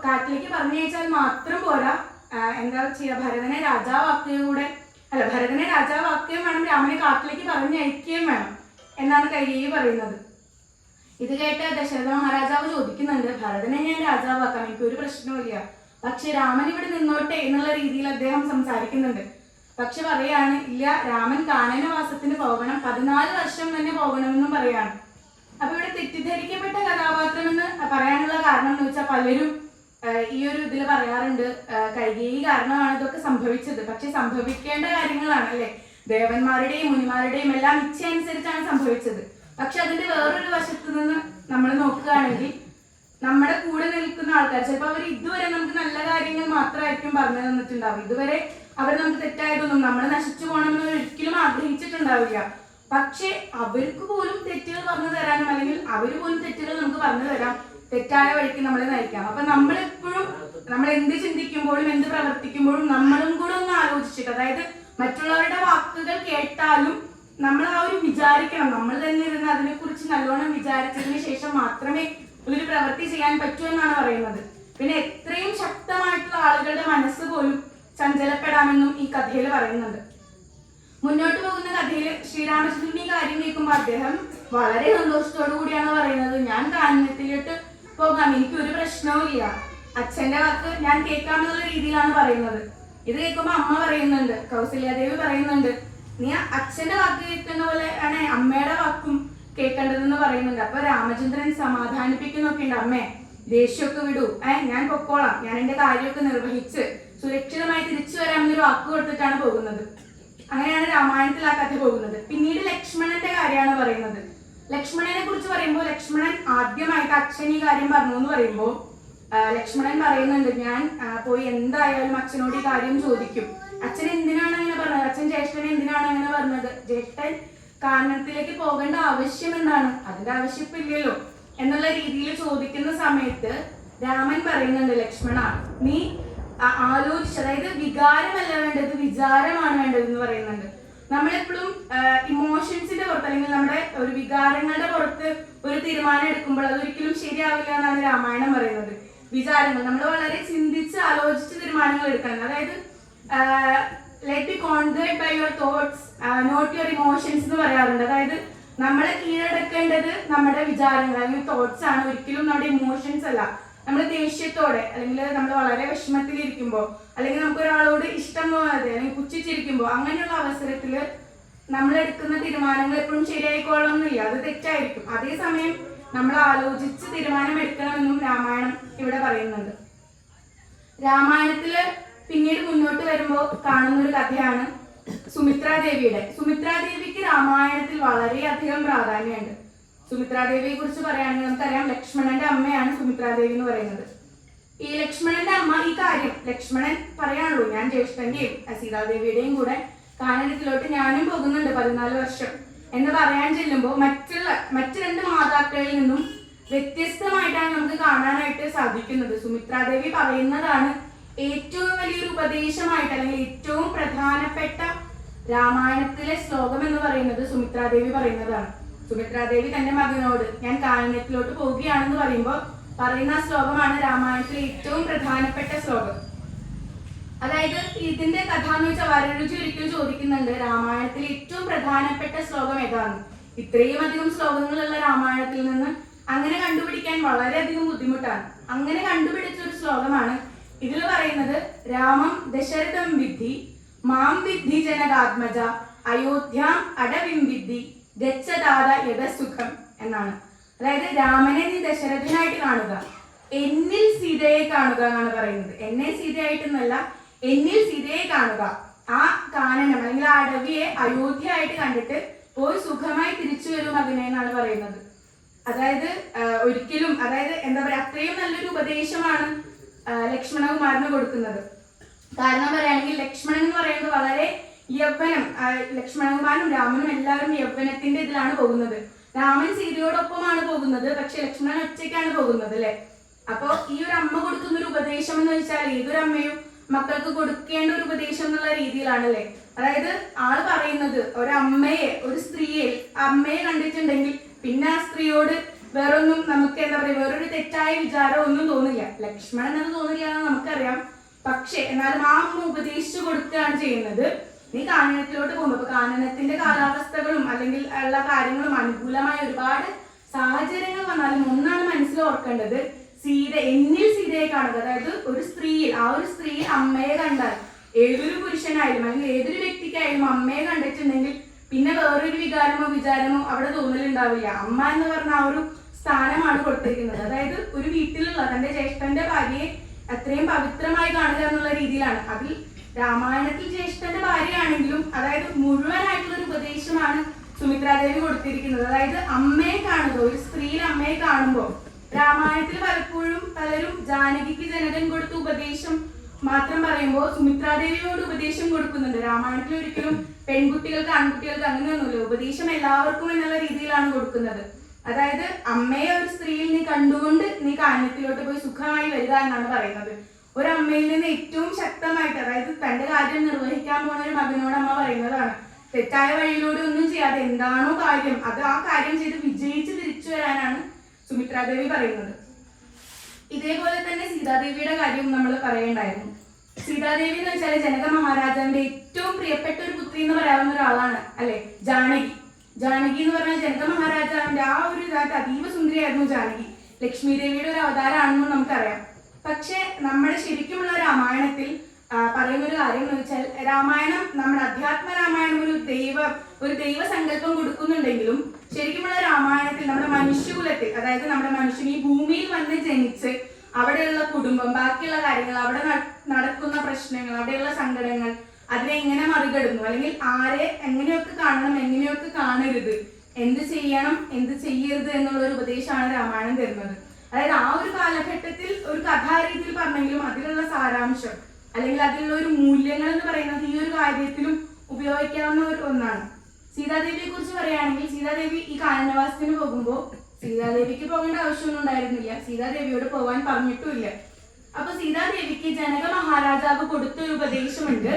കാട്ടിലേക്ക് പറഞ്ഞയച്ചാൽ മാത്രം പോരാ, എന്താ ചെയ്യുക, ഭരതനെ രാജാവാക്കുകയും വേണം, രാമനെ കാട്ടിലേക്ക് പറഞ്ഞയക്കുകയും വേണം എന്നാണ് കൈകേയി പറയുന്നത്. ഇത് കേട്ട ദശരഥ മഹാരാജാവ് ചോദിക്കുന്നുണ്ട്, ഭരതനെ ഞാൻ രാജാവാക്കാം, എനിക്കൊരു പ്രശ്നവുമില്ല, പക്ഷെ രാമൻ ഇവിടെ നിന്നോട്ടെ എന്നുള്ള രീതിയിൽ അദ്ദേഹം സംസാരിക്കുന്നുണ്ട്. പക്ഷെ പറയാണ്, ഇല്ല, രാമൻ കാനനവാസത്തിന് പോകണം, 14 വർഷം തന്നെ പോകണമെന്നും പറയാണ്. അപ്പൊ ഇവിടെ തെറ്റിദ്ധരിക്കപ്പെട്ട കഥാപാത്രം എന്ന് പറയാനുള്ള കാരണം എന്ന് വെച്ചാൽ പലരും ഈ ഒരു ഇതിൽ പറയാറുണ്ട്, കൈകേയി കാരണമാണ് ഇതൊക്കെ സംഭവിച്ചത്. പക്ഷെ സംഭവിക്കേണ്ട കാര്യങ്ങളാണ്, അല്ലെ? ദേവന്മാരുടെയും മുനിമാരുടെയും എല്ലാം ഇച്ഛ അനുസരിച്ചാണ് സംഭവിച്ചത്. പക്ഷെ അതിന്റെ വേറൊരു വശത്ത് നിന്ന് നമ്മൾ നോക്കുകയാണെങ്കിൽ നമ്മുടെ കൂടെ നിൽക്കുന്ന ആൾക്കാർ ചിലപ്പോൾ അവർ ഇതുവരെ നമുക്ക് നല്ല കാര്യങ്ങൾ മാത്രമായിരിക്കും പറഞ്ഞു തന്നിട്ടുണ്ടാവും. ഇതുവരെ അവർ നമുക്ക് തെറ്റായതൊന്നും നമ്മൾ നശിച്ചു പോകണമെന്ന് ഒരിക്കലും ആഗ്രഹിച്ചിട്ടുണ്ടാവില്ല. പക്ഷെ അവർക്ക് പോലും തെറ്റുകൾ പറഞ്ഞു തരാനും അല്ലെങ്കിൽ അവർ പോലും തെറ്റുകൾ നമുക്ക് പറഞ്ഞു തരാം, തെറ്റായ വഴിക്ക് നമ്മളെ നയിക്കാം. അപ്പൊ നമ്മളെപ്പോഴും നമ്മൾ എന്ത് ചിന്തിക്കുമ്പോഴും എന്ത് പ്രവർത്തിക്കുമ്പോഴും നമ്മളും കൂടെ ഒന്ന് ആലോചിച്ചിട്ട്, അതായത് മറ്റുള്ളവരുടെ വാക്കുകൾ കേട്ടാലും നമ്മൾ ആ ഒരു വിചാരിക്കണം, നമ്മൾ തന്നെ ഇരുന്ന് അതിനെ കുറിച്ച് നല്ലോണം വിചാരിച്ചതിന് ശേഷം മാത്രമേ ഒരു പ്രവൃത്തി ചെയ്യാൻ പറ്റൂ എന്നാണ് പറയുന്നത്. പിന്നെ എത്രയും ശക്തമായിട്ടുള്ള ആളുകളുടെ മനസ്സ് പോലും ചഞ്ചലപ്പെടാമെന്നും ഈ കഥയിൽ പറയുന്നുണ്ട്. മുന്നോട്ട് പോകുന്ന കഥയിൽ ശ്രീരാമചന്ദ്രൻ ഈ കാര്യം കേൾക്കുമ്പോൾ അദ്ദേഹം വളരെ സന്തോഷത്തോടു കൂടിയാണ് പറയുന്നത്, ഞാൻ കാനനത്തിലോട്ട് പോകാം, എനിക്ക് ഒരു പ്രശ്നവുമില്ല, അച്ഛന്റെ വാക്ക് ഞാൻ കേൾക്കാമെന്നുള്ള രീതിയിലാണ് പറയുന്നത്. ഇത് കേൾക്കുമ്പോൾ അമ്മ പറയുന്നുണ്ട്, കൗസല്യാദേവി പറയുന്നുണ്ട്, നീ അച്ഛന്റെ വാക്ക് കേൾക്കുന്ന പോലെ ആണ് അമ്മയുടെ വാക്കും കേൾക്കേണ്ടതെന്ന് പറയുന്നുണ്ട്. അപ്പൊ രാമചന്ദ്രൻ സമാധാനിപ്പിക്കുന്നൊക്കെ ഉണ്ട്, അമ്മേ ദേഷ്യമൊക്കെ വിടൂ, ഞാൻ പൊക്കോളാം, ഞാൻ എന്റെ കാര്യമൊക്കെ നിർവഹിച്ച് സുരക്ഷിതമായി തിരിച്ചു വരാമെന്നൊരു വാക്ക് കൊടുത്തിട്ടാണ് പോകുന്നത്. അങ്ങനെയാണ് രാമായണത്തിൽ ആ കഥ പോകുന്നത്. പിന്നീട് ലക്ഷ്മണന്റെ കാര്യമാണ് പറയുന്നത്. ലക്ഷ്മണനെ കുറിച്ച് പറയുമ്പോൾ ലക്ഷ്മണൻ ആദ്യമായിട്ട് അച്ഛൻ ഈ കാര്യം പറഞ്ഞു എന്ന് പറയുമ്പോൾ ലക്ഷ്മണൻ പറയുന്നുണ്ട്, ഞാൻ പോയി എന്തായാലും അച്ഛനോട് ഈ കാര്യം ചോദിക്കും. അച്ഛൻ എന്തിനാണ് അങ്ങനെ പറഞ്ഞത്, അച്ഛൻ ജ്യേഷ്ഠനെ എന്തിനാണ് അങ്ങനെ പറഞ്ഞത്, ജ്യേഷ്ഠൻ കാനനത്തിലേക്ക് പോകേണ്ട ആവശ്യം എന്താണ്, അതിന്റെ ആവശ്യമില്ലല്ലോ എന്നുള്ള രീതിയിൽ ചോദിക്കുന്ന സമയത്ത് രാമൻ പറയുന്നുണ്ട്, ലക്ഷ്മണ നീ ആലോചിച്ച്, അതായത് വികാരമല്ല വേണ്ടത് വിചാരമാണ് വേണ്ടത് എന്ന് പറയുന്നുണ്ട്. നമ്മളെപ്പോഴും ഇമോഷൻസിന്റെ പുറത്ത് അല്ലെങ്കിൽ നമ്മുടെ ഒരു വികാരങ്ങളുടെ പുറത്ത് ഒരു തീരുമാനം എടുക്കുമ്പോൾ അതൊരിക്കലും ശരിയാവില്ല എന്നാണ് രാമായണം പറയുന്നത്. വിചാരങ്ങൾ നമ്മൾ വളരെ ചിന്തിച്ച് ആലോചിച്ച് തീരുമാനങ്ങൾ എടുക്കണം. അതായത് let be conquered by your thoughts not your emotions എന്ന് പറയാറുണ്ട്. അതായത് നമ്മളെ കീഴടക്കേണ്ടത് നമ്മുടെ വിചാരങ്ങൾ അല്ലെങ്കിൽ തോട്ട്സ് ആണ്, ഒരിക്കലും നമ്മുടെ ഇമോഷൻസ് അല്ല. നമ്മൾ ദേഷ്യത്തോടെ അല്ലെങ്കിൽ നമ്മൾ വളരെ വിഷമത്തിലിരിക്കുമ്പോൾ അല്ലെങ്കിൽ നമുക്ക് ഒരാളോട് ഇഷ്ടം തോന്നാതെ അല്ലെങ്കിൽ പുച്ഛിച്ചിരിക്കുമ്പോൾ അങ്ങനെയുള്ള അവസരത്തിൽ നമ്മൾ എടുക്കുന്ന തീരുമാനങ്ങൾ എപ്പോഴും ശരിയായിക്കൊള്ളണമെന്നില്ല, അത് തെറ്റായിരിക്കും. അതേസമയം നമ്മൾ ആലോചിച്ച് തീരുമാനം എടുക്കണമെന്നും രാമായണം ഇവിടെ പറയുന്നുണ്ട്. രാമായണത്തില് പിന്നീട് മുന്നോട്ട് വരുമ്പോൾ കാണുന്ന ഒരു കഥയാണ് സുമിത്രാദേവിയുടെ. സുമിത്രാദേവിക്ക് രാമായണത്തിൽ വളരെയധികം പ്രാധാന്യമുണ്ട്. സുമിത്രാദേവിയെ കുറിച്ച് പറയുകയാണെങ്കിൽ നമുക്കറിയാം, ലക്ഷ്മണന്റെ അമ്മയാണ് സുമിത്രാദേവി എന്ന് പറയുന്നത്. ഈ ലക്ഷ്മണന്റെ അമ്മ ഈ കാര്യം ലക്ഷ്മണൻ പറയാനുള്ളൂ, ഞാൻ ജ്യേഷ്ഠന്റെയും സീതാദേവിയുടെയും കൂടെ കാനനത്തിലോട്ട് ഞാനും പോകുന്നുണ്ട് 14 വർഷം എന്ന് പറയാൻ ചെല്ലുമ്പോൾ മറ്റു 2 മാതാക്കളിൽ നിന്നും വ്യത്യസ്തമായിട്ടാണ് നമുക്ക് കാണാനായിട്ട് സാധിക്കുന്നത്. സുമിത്രാദേവി പറയുന്നതാണ് ഏറ്റവും വലിയൊരു ഉപദേശമായിട്ട് അല്ലെങ്കിൽ ഏറ്റവും പ്രധാനപ്പെട്ട രാമായണത്തിലെ ശ്ലോകം എന്ന് പറയുന്നത് സുമിത്രാദേവി പറയുന്നതാണ്. സുമിത്രാദേവി തന്റെ മകനോട് ഞാൻ കാനനത്തിലോട്ട് പോവുകയാണെന്ന് പറയുമ്പോൾ പറയുന്ന ശ്ലോകമാണ് രാമായണത്തിലെ ഏറ്റവും പ്രധാനപ്പെട്ട ശ്ലോകം. അതായത് ഇതിന്റെ കഥ എന്ന് വെച്ചാൽ വരരുചി ഒരിക്കലും ചോദിക്കുന്നുണ്ട്, രാമായണത്തിലെ ഏറ്റവും പ്രധാനപ്പെട്ട ശ്ലോകം ഏതാണ്? ഇത്രയും അധികം ശ്ലോകങ്ങളുള്ള രാമായണത്തിൽ നിന്ന് അങ്ങനെ കണ്ടുപിടിക്കാൻ വളരെയധികം ബുദ്ധിമുട്ടാണ്. അങ്ങനെ കണ്ടുപിടിച്ച ഒരു ശ്ലോകമാണ് ഇതിൽ പറയുന്നത്, രാമം ദശരഥം വിദ്ധി മാം വിദ്ധി ജനകാത്മജ അയോധ്യാം അടവിം വിദ്ധി ഗച്ഛദാത യഥസുഖം എന്നാണ്. അതായത് രാമനെ നീ ദശരഥനായിട്ട് കാണുക, എന്നിൽ സീതയെ കാണുക എന്നാണ് പറയുന്നത്. എന്നെ സീതയായിട്ടെന്നല്ല, എന്നിൽ സീതയെ കാണുക. ആ കാനനം അല്ലെങ്കിൽ ആ അടവിയെ അയോധ്യ ആയിട്ട് കണ്ടിട്ട് പോയി സുഖമായി തിരിച്ചു വരും മകനെ എന്നാണ് പറയുന്നത്. അതായത് ഒരിക്കലും, അതായത് എന്താ പറയാ, അത്രയും നല്ലൊരു ഉപദേശമാണ് ലക്ഷ്മണകുമാരന് കൊടുക്കുന്നത്. കാരണം പറയുകയാണെങ്കിൽ ലക്ഷ്മണൻ എന്ന് പറയുന്നത് വളരെ യൗവനം, ലക്ഷ്മണകുമാരനും രാമനും എല്ലാവരും യൗവനത്തിന്റെ ഇതിലാണ് പോകുന്നത്. രാമൻ സീതയോടൊപ്പമാണ് പോകുന്നത്, പക്ഷെ ലക്ഷ്മണൻ ഒറ്റയ്ക്കാണ് പോകുന്നത് അല്ലെ. അപ്പൊ ഈ ഒരു അമ്മ കൊടുക്കുന്ന ഒരു ഉപദേശം എന്ന് വെച്ചാൽ ഏതൊരു അമ്മയും മക്കൾക്ക് കൊടുക്കേണ്ട ഒരു ഉപദേശം എന്നുള്ള രീതിയിലാണല്ലേ. അതായത് ആള് പറയുന്നത് ഒരമ്മയെ, ഒരു സ്ത്രീയെ, അമ്മയെ കണ്ടിട്ടുണ്ടെങ്കിൽ പിന്നെ ആ സ്ത്രീയോട് വേറൊന്നും നമുക്ക് എന്താ പറയാ, വേറൊരു തെറ്റായ വിചാരം ഒന്നും തോന്നില്ല. ലക്ഷ്മണൻ അത് തോന്നില്ല എന്ന് നമുക്കറിയാം. പക്ഷെ എന്നാലും ആ അമ്മ ഉപദേശിച്ചു കൊടുക്കുകയാണ് ചെയ്യുന്നത്. നീ കാനനത്തിലോട്ട് പോകുമ്പോ, ഇപ്പൊ കാനനത്തിന്റെ കാലാവസ്ഥകളും അല്ലെങ്കിൽ ഉള്ള കാര്യങ്ങളും അനുകൂലമായ ഒരുപാട് സാഹചര്യങ്ങൾ വന്നാലും ഒന്നാണ് മനസ്സിൽ ഓർക്കേണ്ടത്, സീത, എന്നിൽ സീതയെ കാണുക. അതായത് ഒരു സ്ത്രീയിൽ, ആ ഒരു സ്ത്രീയിൽ അമ്മയെ കണ്ടാൽ, ഏതൊരു പുരുഷനായാലും അല്ലെങ്കിൽ ഏതൊരു വ്യക്തിക്കായാലും അമ്മയെ കണ്ടിട്ടുണ്ടെങ്കിൽ പിന്നെ വേറൊരു വിചാരമോ അവിടെ തോന്നലുണ്ടാവില്ല. അമ്മ എന്ന് പറഞ്ഞ ആ ഒരു സ്ഥാനമാണ് കൊടുത്തിരിക്കുന്നത്. അതായത് ഒരു വീട്ടിലുള്ള തന്റെ ജ്യേഷ്ഠന്റെ ഭാര്യയെ അത്രയും പവിത്രമായി കാണുക എന്നുള്ള രീതിയിലാണ്. അതിൽ രാമായണത്തിൽ ജ്യേഷ്ഠന്റെ ഭാര്യയാണെങ്കിലും അതായത് മുഴുവനായിട്ടുള്ള ഒരു ഉപദേശമാണ് സുമിത്രാദേവി കൊടുത്തിരിക്കുന്നത്. അതായത് അമ്മയെ കാണുക, ഒരു സ്ത്രീയിൽ അമ്മയെ കാണുമ്പോൾ, രാമായണത്തിൽ പലപ്പോഴും പലരും ജാനകിക്ക് ജനകൻ കൊടുത്ത ഉപദേശം മാത്രം പറയുമ്പോൾ സുമിത്രാദേവിയോട് ഉപദേശം കൊടുക്കുന്നുണ്ട്. രാമായണത്തിൽ ഒരിക്കലും പെൺകുട്ടികൾക്ക് ആൺകുട്ടികൾക്ക് അങ്ങനെയൊന്നുമില്ല, ഉപദേശം എല്ലാവർക്കും എന്നുള്ള രീതിയിലാണ് കൊടുക്കുന്നത്. അതായത് അമ്മയെ ഒരു സ്ത്രീയിൽ നീ കണ്ടുകൊണ്ട് നീ കാനനത്തിലോട്ട് പോയി സുഖമായി വരിക എന്നാണ് പറയുന്നത്. ഒരമ്മയിൽ നിന്ന് ഏറ്റവും ശക്തമായിട്ട്, അതായത് തന്റെ കാര്യം നിർവഹിക്കാൻ പോകുന്ന ഒരു മകനോട് അമ്മ പറയുന്നതാണ്, തെറ്റായ വഴിയിലൂടെ ഒന്നും ചെയ്യാതെ എന്താണോ കാര്യം അത് ആ കാര്യം ചെയ്ത് വിജയിച്ച് തിരിച്ചു വരാനാണ് സുമിത്രാദേവി പറയുന്നത്. ഇതേപോലെ തന്നെ സീതാദേവിയുടെ കാര്യം നമ്മൾ പറയേണ്ടായിരുന്നു. സീതാദേവി എന്ന് വെച്ചാൽ ജനക മഹാരാജാവിന്റെ ഏറ്റവും പ്രിയപ്പെട്ട ഒരു പുത്രി എന്ന് പറയാവുന്ന ഒരാളാണ് അല്ലെ, ജാനകി. ജാനകി എന്ന് പറഞ്ഞാൽ ജനക മഹാരാജാവിന്റെ ആ ഒരു ഇതായിട്ട് അതീവ സുന്ദരിയായിരുന്നു ജാനകി. ലക്ഷ്മി ദേവിയുടെ ഒരു അവതാരമാണെന്നും നമുക്കറിയാം. പക്ഷെ നമ്മുടെ ശരിക്കുമുള്ള രാമായണത്തിൽ പറയുന്ന ഒരു കാര്യം എന്ന് വെച്ചാൽ, രാമായണം, നമ്മുടെ അധ്യാത്മ രാമായണം ഒരു ദൈവ സങ്കല്പം കൊടുക്കുന്നുണ്ടെങ്കിലും ശരിക്കുമുള്ള രാമായണത്തിൽ നമ്മുടെ മനുഷ്യകുലത്തിൽ, അതായത് നമ്മുടെ മനുഷ്യൻ ഈ ഭൂമിയിൽ വന്ന് ജനിച്ച് അവിടെയുള്ള കുടുംബം, ബാക്കിയുള്ള കാര്യങ്ങൾ, അവിടെ നടക്കുന്ന പ്രശ്നങ്ങൾ, അവിടെയുള്ള സങ്കടങ്ങൾ, അതിനെ എങ്ങനെ മറികടന്നു, അല്ലെങ്കിൽ ആരെ എങ്ങനെയൊക്കെ കാണണം, എങ്ങനെയൊക്കെ കാണരുത്, എന്ത് ചെയ്യണം, എന്ത് ചെയ്യരുത് എന്നുള്ള ഒരു ഉപദേശമാണ് രാമായണം തരുന്നത്. അതായത് ആ ഒരു കാലഘട്ടത്തിൽ ഒരു കഥാരീതിയിൽ പറഞ്ഞെങ്കിലും അതിലുള്ള സാരാംശം അല്ലെങ്കിൽ അതിലുള്ള ഒരു മൂല്യങ്ങൾ എന്ന് പറയുന്നത് ഈ ഒരു കാര്യത്തിലും ഉപയോഗിക്കാവുന്ന ഒരു ഒന്നാണ്. സീതാദേവിയെ കുറിച്ച് പറയുകയാണെങ്കിൽ, സീതാദേവി ഈ കാനനവാസത്തിന് പോകുമ്പോൾ സീതാദേവിക്ക് പോകേണ്ട ആവശ്യമൊന്നും ഉണ്ടായിരുന്നില്ല, സീതാദേവിയോട് പോകാൻ പറഞ്ഞിട്ടുമില്ല. അപ്പൊ സീതാദേവിക്ക് ജനക മഹാരാജാവ് കൊടുത്തൊരു ഉപദേശമുണ്ട്.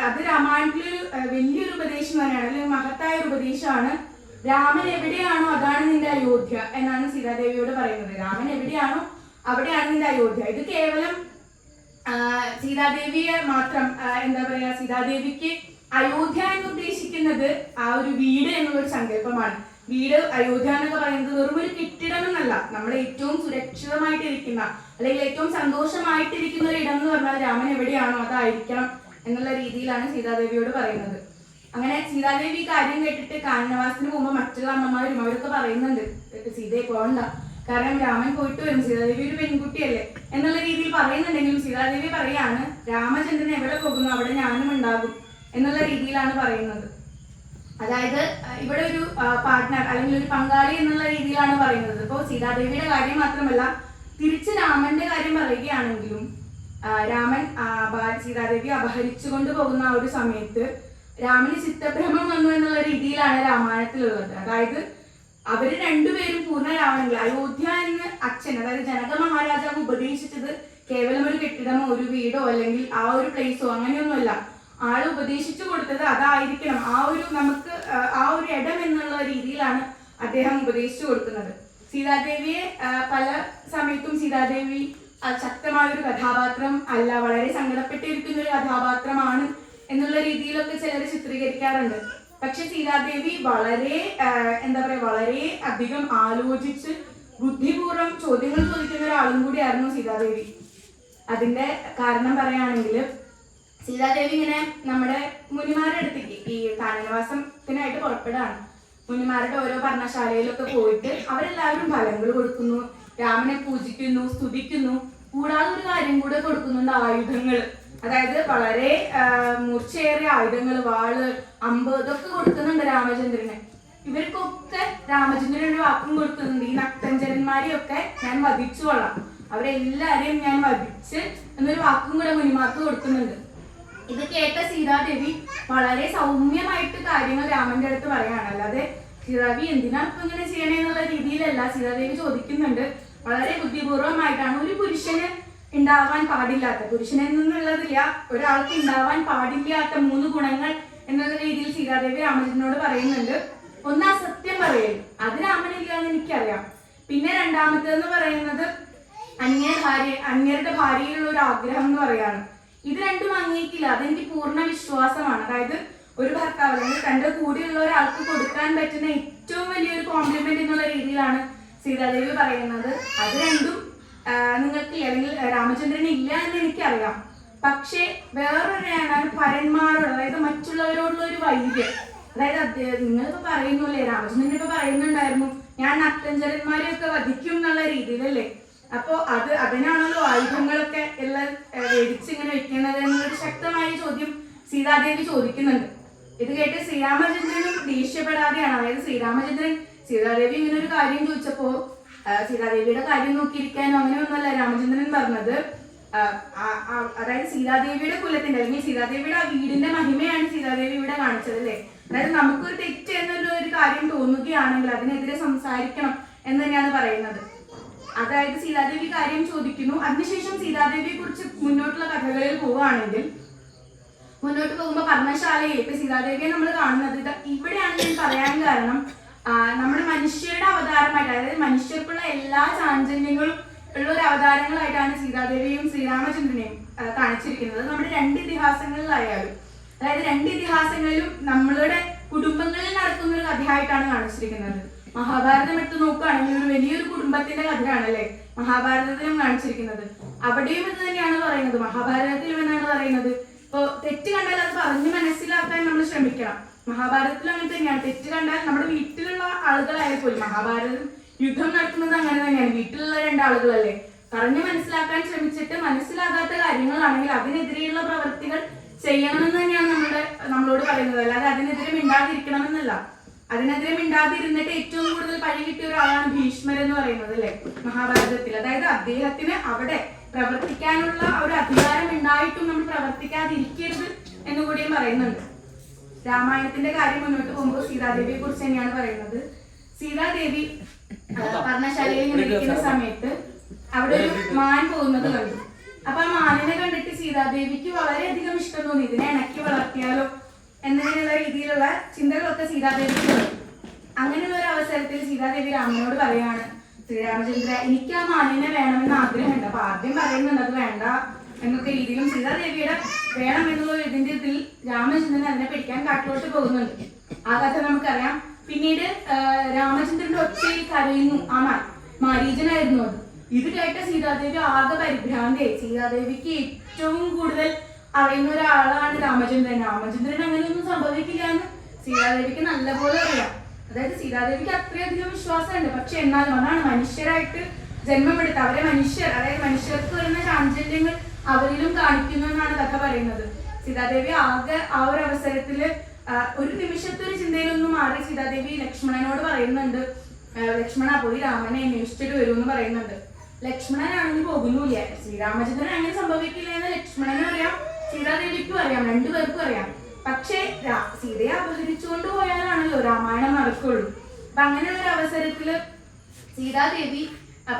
അത് രാമായണത്തിലൊരു വലിയൊരു ഉപദേശം തന്നെയാണ്, അല്ലെങ്കിൽ മഹത്തായ ഒരു ഉപദേശമാണ്. രാമൻ എവിടെയാണോ അതാണ് നിന്റെ അയോധ്യ എന്നാണ് സീതാദേവിയോട് പറയുന്നത്. രാമൻ എവിടെയാണോ അവിടെയാണ് നിന്റെ അയോധ്യ. ഇത് കേവലം സീതാദേവിയെ മാത്രം എന്താ പറയാ, സീതാദേവിക്ക് അയോധ്യ എന്ന് ഉദ്ദേശിക്കുന്നത് ആ ഒരു വീട് എന്നുള്ളൊരു സങ്കല്പമാണ്. വീട്, അയോധ്യ എന്നൊക്കെ പറയുന്നത് വെറും ഒരു കെട്ടിടം എന്നല്ല, നമ്മൾ ഏറ്റവും സുരക്ഷിതമായിട്ടിരിക്കുന്ന അല്ലെങ്കിൽ ഏറ്റവും സന്തോഷമായിട്ടിരിക്കുന്ന ഒരു ഇടം എന്ന് പറഞ്ഞാൽ രാമൻ എവിടെയാണോ അതായിരിക്കണം എന്നുള്ള രീതിയിലാണ് സീതാദേവിയോട് പറയുന്നത്. അങ്ങനെ സീതാദേവി ഈ കാര്യം കേട്ടിട്ട് കാനനവാസത്തിന് പോകുമ്പോൾ മറ്റുള്ള അമ്മമാരും അവരൊക്കെ പറയുന്നുണ്ട്, സീതയെ പോകണ്ട, കാരണം രാമൻ പോയിട്ട് വരും, സീതാദേവി ഒരു പെൺകുട്ടിയല്ലേ എന്നുള്ള രീതിയിൽ പറയുന്നുണ്ടെങ്കിലും സീതാദേവി പറയാണ്, രാമചന്ദ്രൻ എവിടെ പോകുന്നു അവിടെ ഞാനും ഉണ്ടാകും എന്നുള്ള രീതിയിലാണ് പറയുന്നത്. അതായത് ഇവിടെ ഒരു പാർട്ട്ണർ അല്ലെങ്കിൽ ഒരു പങ്കാളി എന്നുള്ള രീതിയിലാണ് പറയുന്നത്. ഇപ്പോൾ സീതാദേവിയുടെ കാര്യം മാത്രമല്ല, തിരിച്ച് രാമന്റെ കാര്യം പറയുകയാണെങ്കിലും രാമൻ സീതാദേവി അപഹരിച്ചു കൊണ്ടുപോകുന്ന ആ ഒരു സമയത്ത് രാമന് ചിത്തഭ്രമം വന്നു എന്നുള്ള രീതിയിലാണ് രാമായണത്തിലുള്ളത്. അതായത് അവര് രണ്ടുപേരും പൂർണ്ണരാവണമെങ്കിൽ അയോധ്യ എന്ന് അച്ഛൻ, അതായത് ജനക മഹാരാജാവ് ഉപദേശിച്ചത് കേവലം ഒരു കെട്ടിടമോ ഒരു വീടോ അല്ലെങ്കിൽ ആ ഒരു പ്ലേസോ അങ്ങനെയൊന്നുമല്ല. ആള് ഉപദേശിച്ചു കൊടുത്തത് അതായിരിക്കണം, നമുക്ക് ആ ഒരു ഇടം എന്നുള്ള രീതിയിലാണ് അദ്ദേഹം ഉപദേശിച്ചു കൊടുക്കുന്നത്. സീതാദേവിയെ പല സമയത്തും സീതാദേവി ശക്തമായ ഒരു കഥാപാത്രം അല്ല, വളരെ സങ്കടപ്പെട്ടിരിക്കുന്ന ഒരു കഥാപാത്രമാണ് എന്നുള്ള രീതിയിലൊക്കെ ചിലർ ചിത്രീകരിക്കാറുണ്ട്. പക്ഷെ സീതാദേവി വളരെ വളരെ അധികം ആലോചിച്ച് ബുദ്ധിപൂർവ്വം ചോദ്യങ്ങൾ ചോദിക്കുന്ന ഒരാളും കൂടിയായിരുന്നു സീതാദേവി. അതിന്റെ കാരണം പറയുകയാണെങ്കിൽ, സീതാദേവി ഇങ്ങനെ നമ്മുടെ മുനിമാരുടെ അടുത്തേക്ക് ഈ കാനനവാസത്തിനായിട്ട് പുറപ്പെടുകയാണ്. മുനിമാരുടെ ഓരോ പർണശാലയിലൊക്കെ പോയിട്ട് അവരെല്ലാവരും ഫലങ്ങൾ കൊടുക്കുന്നു, രാമനെ പൂജിക്കുന്നു, സ്തുതിക്കുന്നു. കൂടാതെ ഒരു കാര്യം കൂടെ കൊടുക്കുന്നുണ്ട്, ആയുധങ്ങൾ. അതായത് വളരെ മൂർച്ചയേറിയ ആയുധങ്ങൾ, വാള്, അമ്പ്, ഇതൊക്കെ കൊടുക്കുന്നുണ്ട് രാമചന്ദ്രന്. ഇവർക്കൊക്കെ രാമചന്ദ്രൻ ഒരു വാക്കും കൊടുക്കുന്നുണ്ട്, ഈ നക്തഞ്ചരന്മാരെയൊക്കെ ഞാൻ വധിച്ചു കൊള്ളാം, അവരെല്ലാരെയും ഞാൻ വധിച്ച് എന്നൊരു വാക്കും കൂടെ മുനിമാർക്ക് കൊടുക്കുന്നുണ്ട്. ഇത് കേട്ട സീതാദേവി വളരെ സൗമ്യമായിട്ട് കാര്യങ്ങൾ രാമന്റെ അടുത്ത് പറയാണ്. അല്ലാതെ സീതാദേവി എന്തിനാ ഇപ്പൊ ഇങ്ങനെ ചെയ്യണേ എന്നുള്ള രീതിയിലല്ല സീതാദേവി ചോദിക്കുന്നുണ്ട്. വളരെ ബുദ്ധിപൂർവമായിട്ടാണ്. ഒരു പുരുഷന് ഉണ്ടാവാൻ പാടില്ലാത്ത, പുരുഷനെന്നുള്ളതില്ല, ഒരാൾക്ക് ഉണ്ടാവാൻ പാടില്ലാത്ത 3 ഗുണങ്ങൾ എന്നുള്ള രീതിയിൽ സീതാദേവി രാമചന്ദ്രനോട് പറയുന്നുണ്ട്. ഒന്ന്, അസത്യം പറയൽ, അത് രാമനില്ല എന്ന് എനിക്കറിയാം. പിന്നെ രണ്ടാമത്തേന്ന് പറയുന്നത് അന്യരുടെ ഭാര്യയിലുള്ള ഒരു ആഗ്രഹം എന്ന് പറയാണ്. ഇത് രണ്ടും അംഗീകരിക്കില്ല, അതെനിക്ക് പൂർണ്ണ വിശ്വാസമാണ്. അതായത് ഒരു ഭർത്താവ് അല്ലെങ്കിൽ തന്റെ കൂടെയുള്ള ഒരാൾക്ക് കൊടുക്കാൻ പറ്റുന്ന ഏറ്റവും വലിയൊരു കോംപ്ലിമെന്റ് എന്നുള്ള രീതിയിലാണ് സീതാദേവി പറയുന്നത്. അത് രണ്ടും നിങ്ങൾക്ക് അല്ലെങ്കിൽ രാമചന്ദ്രന് ഇല്ല എന്ന് എനിക്കറിയാം. പക്ഷെ വേറൊരാണ് പരന്മാരോട്, അതായത് മറ്റുള്ളവരോടുള്ള ഒരു വൈര്യം. അതായത് നിങ്ങളിപ്പോ പറയുന്നില്ലേ, രാമചന്ദ്രൻ ഇപ്പൊ പറയുന്നുണ്ടായിരുന്നു ഞാൻ നക്തഞ്ചരന്മാരെയൊക്കെ വധിക്കും എന്നുള്ള രീതിയിലല്ലേ. അപ്പോ അതിനാണല്ലോ ആയുധങ്ങളൊക്കെ എല്ലാം വേടിച്ചിങ്ങനെ വെക്കുന്നത് എന്നൊരു ശക്തമായ ചോദ്യം സീതാദേവി ചോദിക്കുന്നുണ്ട്. ഇത് കേട്ട് ശ്രീരാമചന്ദ്രനും ദേഷ്യപ്പെടാതെയാണ്, അതായത് ശ്രീരാമചന്ദ്രൻ സീതാദേവി ഇങ്ങനെ ഒരു കാര്യം ചോദിച്ചപ്പോ സീതാദേവിയുടെ കാര്യം നോക്കിയിരിക്കാനോ അങ്ങനെയൊന്നുമല്ല രാമചന്ദ്രൻ പറഞ്ഞത്. അതായത് സീതാദേവിയുടെ കുലത്തിന്റെ അല്ലെങ്കിൽ സീതാദേവിയുടെ ആ വീടിന്റെ മഹിമയാണ് സീതാദേവി ഇവിടെ കാണിച്ചത് അല്ലേ. അതായത് നമുക്കൊരു തെറ്റ് എന്നൊരു കാര്യം തോന്നുകയാണെങ്കിൽ അതിനെതിരെ സംസാരിക്കണം എന്ന് തന്നെയാണ് പറയുന്നത്. അതായത് സീതാദേവി കാര്യം ചോദിക്കുന്നു. അതിനുശേഷം സീതാദേവിയെ കുറിച്ച് മുന്നോട്ടുള്ള കഥകളിൽ പോവുകയാണെങ്കിൽ, മുന്നോട്ട് പോകുമ്പോൾ പർണശാലയിൽ ഇപ്പൊ സീതാദേവിയെ നമ്മൾ കാണുന്നത് ഇവിടെയാണ് ഞാൻ പറയാൻ കാരണം, നമ്മുടെ മനുഷ്യരുടെ അവതാരമായിട്ട്, അതായത് മനുഷ്യർക്കുള്ള എല്ലാ ചാഞ്ചല്യങ്ങളും ഉള്ള ഒരു അവതാരങ്ങളായിട്ടാണ് സീതാദേവിയും ശ്രീരാമചന്ദ്രനെയും കാണിച്ചിരിക്കുന്നത്. നമ്മുടെ 2 ഇതിഹാസങ്ങളിലായാലും, അതായത് 2 ഇതിഹാസങ്ങളിലും നമ്മളുടെ കുടുംബങ്ങളിൽ നടക്കുന്ന ഒരു കഥയായിട്ടാണ് കാണിച്ചിരിക്കുന്നത്. മഹാഭാരതം എടുത്ത് നോക്കുകയാണെങ്കിൽ ഒരു വലിയൊരു കുടുംബത്തിന്റെ കഥയാണല്ലേ മഹാഭാരതത്തിലും കാണിച്ചിരിക്കുന്നത്. അവിടെയും ഇത് തന്നെയാണ് പറയുന്നത്. മഹാഭാരതത്തിലും എന്നാണ് പറയുന്നത്, ഇപ്പൊ തെറ്റ് കണ്ടാൽ അത് പറഞ്ഞ് മനസ്സിലാക്കാൻ നമ്മൾ ശ്രമിക്കണം. മഹാഭാരതത്തിൽ അങ്ങനെ തന്നെയാണ്. തെറ്റ് കണ്ടാൽ നമ്മുടെ വീട്ടിലുള്ള ആളുകളായാലും, മഹാഭാരതം യുദ്ധം നടത്തുന്നത് അങ്ങനെ തന്നെയാണ്, വീട്ടിലുള്ള 2 ആളുകളല്ലേ, പറഞ്ഞ് മനസ്സിലാക്കാൻ ശ്രമിച്ചിട്ട് മനസ്സിലാകാത്ത കാര്യങ്ങളാണെങ്കിൽ അതിനെതിരെയുള്ള പ്രവൃത്തികൾ ചെയ്യണമെന്ന് തന്നെയാണ് നമ്മളോട് പറയുന്നത്. അല്ലാതെ അതിനെതിരെ മിണ്ടാതിരിക്കണമെന്നല്ല. അതിനെതിരെ മിണ്ടാതിരുന്നിട്ട് ഏറ്റവും കൂടുതൽ പഴി കിട്ടിയ ഒരാളാണ് ഭീഷ്മർ എന്ന് പറയുന്നത് അല്ലെ മഹാഭാരതത്തിൽ. അതായത് അദ്ദേഹത്തിന് അവിടെ പ്രവർത്തിക്കാനുള്ള ഒരു അധികാരം ഉണ്ടായിട്ടും നമ്മൾ പ്രവർത്തിക്കാതിരിക്കരുത് എന്നുകൂടിയും പറയുന്നുണ്ട്. രാമായണത്തിന്റെ കാര്യം മുന്നോട്ട് പോകുമ്പോൾ സീതാദേവിയെ കുറിച്ച് തന്നെയാണ് പറയുന്നത്. സീതാദേവി പർണശാലയിൽ ഇരിക്കുന്ന സമയത്ത് അവിടെ ഒരു മാൻ പോകുന്നത് കണ്ടു. അപ്പൊ ആ മാനിനെ കണ്ടിട്ട് സീതാദേവിക്ക് വളരെയധികം ഇഷ്ടം തോന്നി. ഇതിനെ ഇണക്കി വളർത്തിയാലോ എന്നതിനുള്ള രീതിയിലുള്ള ചിന്തകളൊക്കെ സീതാദേവിക്ക് തോന്നി. അങ്ങനെയുള്ള ഒരു അവസരത്തിൽ സീതാദേവി രാമനോട് പറയാണ്, ശ്രീരാമചന്ദ്ര എനിക്ക് ആ മാനിനെ വേണമെന്ന് ആഗ്രഹമുണ്ട്. അപ്പൊ ആദ്യം പറയുന്നുണ്ട് അത് വേണ്ട എന്നൊക്കെ രീതിയിലും സീതാദേവിയുടെ വേണം എന്നുള്ള ഇതിന്റെ ഇതിൽ രാമചന്ദ്രൻ അതിനെ പിടിക്കാൻ കാട്ടിലോട്ട് പോകുന്നുണ്ട്. ആ കഥ നമുക്കറിയാം. പിന്നീട് രാമചന്ദ്രന്റെ ഒച്ചയിൽ കരയുന്നു ആ മാരീചനായിരുന്നു അത്. ഇത് കേട്ട സീതാദേവി ആകെ പരിഭ്രാന്തിയായി. സീതാദേവിക്ക് ഏറ്റവും കൂടുതൽ അറിയുന്ന ഒരാളാണ് രാമചന്ദ്രൻ. രാമചന്ദ്രൻ അങ്ങനെയൊന്നും സംഭവിക്കില്ല എന്ന് സീതാദേവിക്ക് നല്ലപോലെ അറിയാം. അതായത് സീതാദേവിക്ക് അത്രയധികം വിശ്വാസമുണ്ട്. പക്ഷെ എന്നാലും അതാണ് മനുഷ്യരായിട്ട് ജന്മമെടുത്ത് അവരെ മനുഷ്യർ, അതായത് മനുഷ്യർക്ക് വരുന്ന ചാഞ്ചല്യങ്ങൾ അവരിലും കാണിക്കുന്നു എന്നാണ് കഥ പറയുന്നത്. സീതാദേവി ആകെ ആ ഒരു അവസരത്തില് ഒരു നിമിഷത്തെ ഒരു ചിന്തയിലൊന്നും മാറി സീതാദേവി ലക്ഷ്മണനോട് പറയുന്നുണ്ട്, ലക്ഷ്മണ പോയി രാമനെ അന്വേഷിച്ചിട്ട് വരും എന്ന് പറയുന്നുണ്ട്. ലക്ഷ്മണനാണെങ്കിൽ പോകുന്നില്ല. ശ്രീരാമചന്ദ്രൻ അങ്ങനെ സംഭവിക്കില്ല എന്ന് ലക്ഷ്മണനും അറിയാം, സീതാദേവിക്കും അറിയാം, 2 പേർക്കും അറിയാം. പക്ഷേ സീതയെ അപഹരിച്ചുകൊണ്ട് പോയാലാണല്ലോ രാമായണം നടക്കുള്ളൂ. അപ്പൊ അങ്ങനെയുള്ള ഒരു അവസരത്തില് സീതാദേവി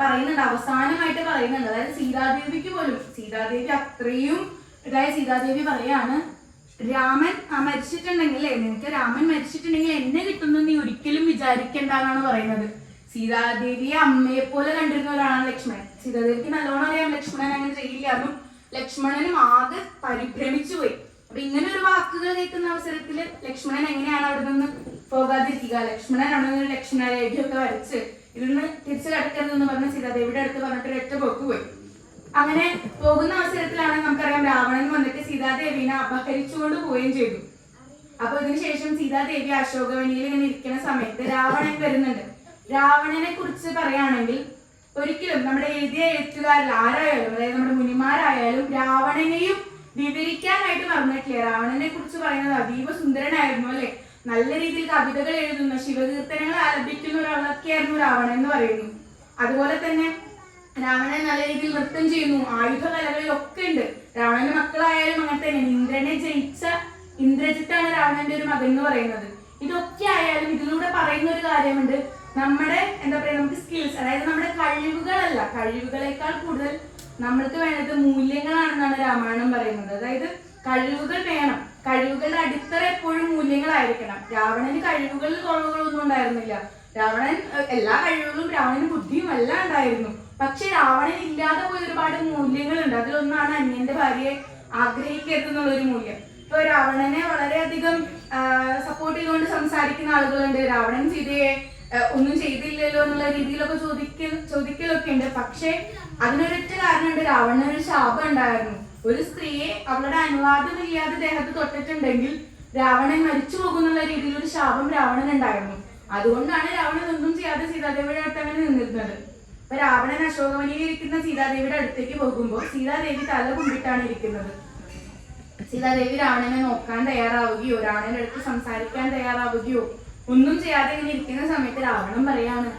പറയുന്നുണ്ട്, അവസാനമായിട്ട് പറയുന്നുണ്ട്, അതായത് സീതാദേവിക്ക് പോലും, സീതാദേവി അത്രയും ഇതായ സീതാദേവി പറയാണ്, രാമൻ മരിച്ചിട്ടുണ്ടെങ്കിൽ നിനക്ക് രാമൻ മരിച്ചിട്ടുണ്ടെങ്കിൽ എന്നെ കിട്ടുന്നു നീ ഒരിക്കലും വിചാരിക്കണ്ടെന്നാണ് പറയുന്നത്. സീതാദേവിയെ അമ്മയെ പോലെ കണ്ടിരുന്ന ഒരാളാണ് ലക്ഷ്മണൻ. സീതാദേവിക്ക് നല്ലോണം അറിയാം ലക്ഷ്മണൻ അങ്ങനെ ചെയ്യില്ല. അതും ലക്ഷ്മണനും ആകെ പരിഭ്രമിച്ചു പോയി. അപ്പൊ ഇങ്ങനെ ഒരു വാക്കുകൾ കേൾക്കുന്ന അവസരത്തിൽ ലക്ഷ്മണൻ എങ്ങനെയാണ് അവിടെ നിന്ന് പോകാതിരിക്കുക? ലക്ഷ്മണൻ അവിടെ നിന്ന് ലക്ഷ്മണരേഖയൊക്കെ വരച്ച് ഇതിന്ന് തിരിച്ചു കടക്കരുതെന്ന് പറഞ്ഞ് സീതാദേവിയുടെ അടുത്ത് പറഞ്ഞിട്ട് ഒരൊറ്റ പോക്ക് പോയി. അങ്ങനെ പോകുന്ന അവസരത്തിലാണ് നമുക്കറിയാം രാവണൻ വന്നിട്ട് സീതാദേവിനെ അപഹരിച്ചുകൊണ്ട് പോവുകയും ചെയ്തു. അപ്പൊ ഇതിനുശേഷം സീതാദേവി അശോകവനിയിൽ ഇങ്ങനെ ഇരിക്കുന്ന സമയത്ത് രാവണൻ വരുന്നുണ്ട്. രാവണനെ കുറിച്ച് പറയുകയാണെങ്കിൽ ഒരിക്കലും നമ്മുടെ എഴുതിയ എഴുത്തുകാരിൽ ആരായാലും, അതായത് നമ്മുടെ മുനിമാരായാലും രാവണനെയും വിവരിക്കാനായിട്ട് പറഞ്ഞിട്ടില്ല. രാവണനെ കുറിച്ച് പറയുന്നത് അതീവ സുന്ദരനായിരുന്നു അല്ലെ, നല്ല രീതിയിൽ കവിതകൾ എഴുതുന്ന ശിവകീർത്തനങ്ങൾ ആലപിക്കുന്ന ഒരാളൊക്കെയായിരുന്നു രാവണൻ എന്ന് പറയുന്നു. അതുപോലെ തന്നെ രാവണൻ നല്ല രീതിയിൽ നൃത്തം ചെയ്യുന്നു, ആയുധകലകളിലൊക്കെ ഉണ്ട്. രാവണന്റെ മക്കളായാലും അങ്ങനെ തന്നെ. ഇന്ദ്രനെ ജയിച്ച ഇന്ദ്രജിത്താണ് രാവണന്റെ ഒരു മകൻ എന്ന് പറയുന്നത്. ഇതൊക്കെ ആയാലും ഇതിലൂടെ പറയുന്ന ഒരു കാര്യമുണ്ട്, നമ്മുടെ എന്താ പറയാ, നമുക്ക് സ്കിൽസ്, അതായത് നമ്മുടെ കഴിവുകളല്ല, കഴിവുകളെക്കാൾ കൂടുതൽ നമ്മൾക്ക് വേണ്ടത് മൂല്യങ്ങളാണെന്നാണ് രാമായണം പറയുന്നത്. അതായത് കഴിവുകൾ വേണം, കഴിവുകളുടെ അടിത്തറ എപ്പോഴും മൂല്യങ്ങളായിരിക്കണം. രാവണന് കഴിവുകളിൽ കുറവുകളൊന്നും ഉണ്ടായിരുന്നില്ല. രാവണൻ എല്ലാ കഴിവുകളും രാവണന് ബുദ്ധിയും എല്ലാം ഉണ്ടായിരുന്നു. പക്ഷെ രാവണൻ ഇല്ലാതെ പോയ ഒരുപാട് മൂല്യങ്ങളുണ്ട്. അതിലൊന്നാണ് അന്യന്റെ ഭാര്യയെ ആഗ്രഹിക്കരുത് എന്നുള്ളൊരു മൂല്യം. ഇപ്പൊ രാവണനെ വളരെയധികം സപ്പോർട്ട് ചെയ്തുകൊണ്ട് സംസാരിക്കുന്ന ആളുകളുണ്ട്. രാവണൻ സീതയെ ഒന്നും ചെയ്തില്ലല്ലോ എന്നുള്ള രീതിയിലൊക്കെ ചോദിക്കലൊക്കെ ഉണ്ട്. പക്ഷെ അതിനൊരൊറ്റ കാരണമുണ്ട്, രാവണന് ഒരു ശാപം ഉണ്ടായിരുന്നു. ഒരു സ്ത്രീയെ അവളുടെ അനുവാദമില്ലാതെ ദേഹത്ത് തൊട്ടിട്ടുണ്ടെങ്കിൽ രാവണൻ മരിച്ചു പോകുന്നുള്ള രീതിയിൽ ഒരു ശാപം രാവണൻ ഉണ്ടായിരുന്നു. അതുകൊണ്ടാണ് രാവണൻ ഒന്നും ചെയ്യാതെ സീതാദേവിയുടെ അടുത്ത് അങ്ങനെ നിന്നിരുന്നത്. അപ്പൊ രാവണൻ അശോകവനിയിൽ ഇരിക്കുന്ന സീതാദേവിയുടെ അടുത്തേക്ക് പോകുമ്പോൾ സീതാദേവി തല കുമ്പിട്ടാണ് ഇരിക്കുന്നത്. സീതാദേവി രാവണനെ നോക്കാൻ തയ്യാറാവുകയോ രാവണന്റെ അടുത്ത് സംസാരിക്കാൻ തയ്യാറാവുകയോ ഒന്നും ചെയ്യാതെ ഇങ്ങനെ ഇരിക്കുന്ന സമയത്ത് രാവണൻ പറയാണ്,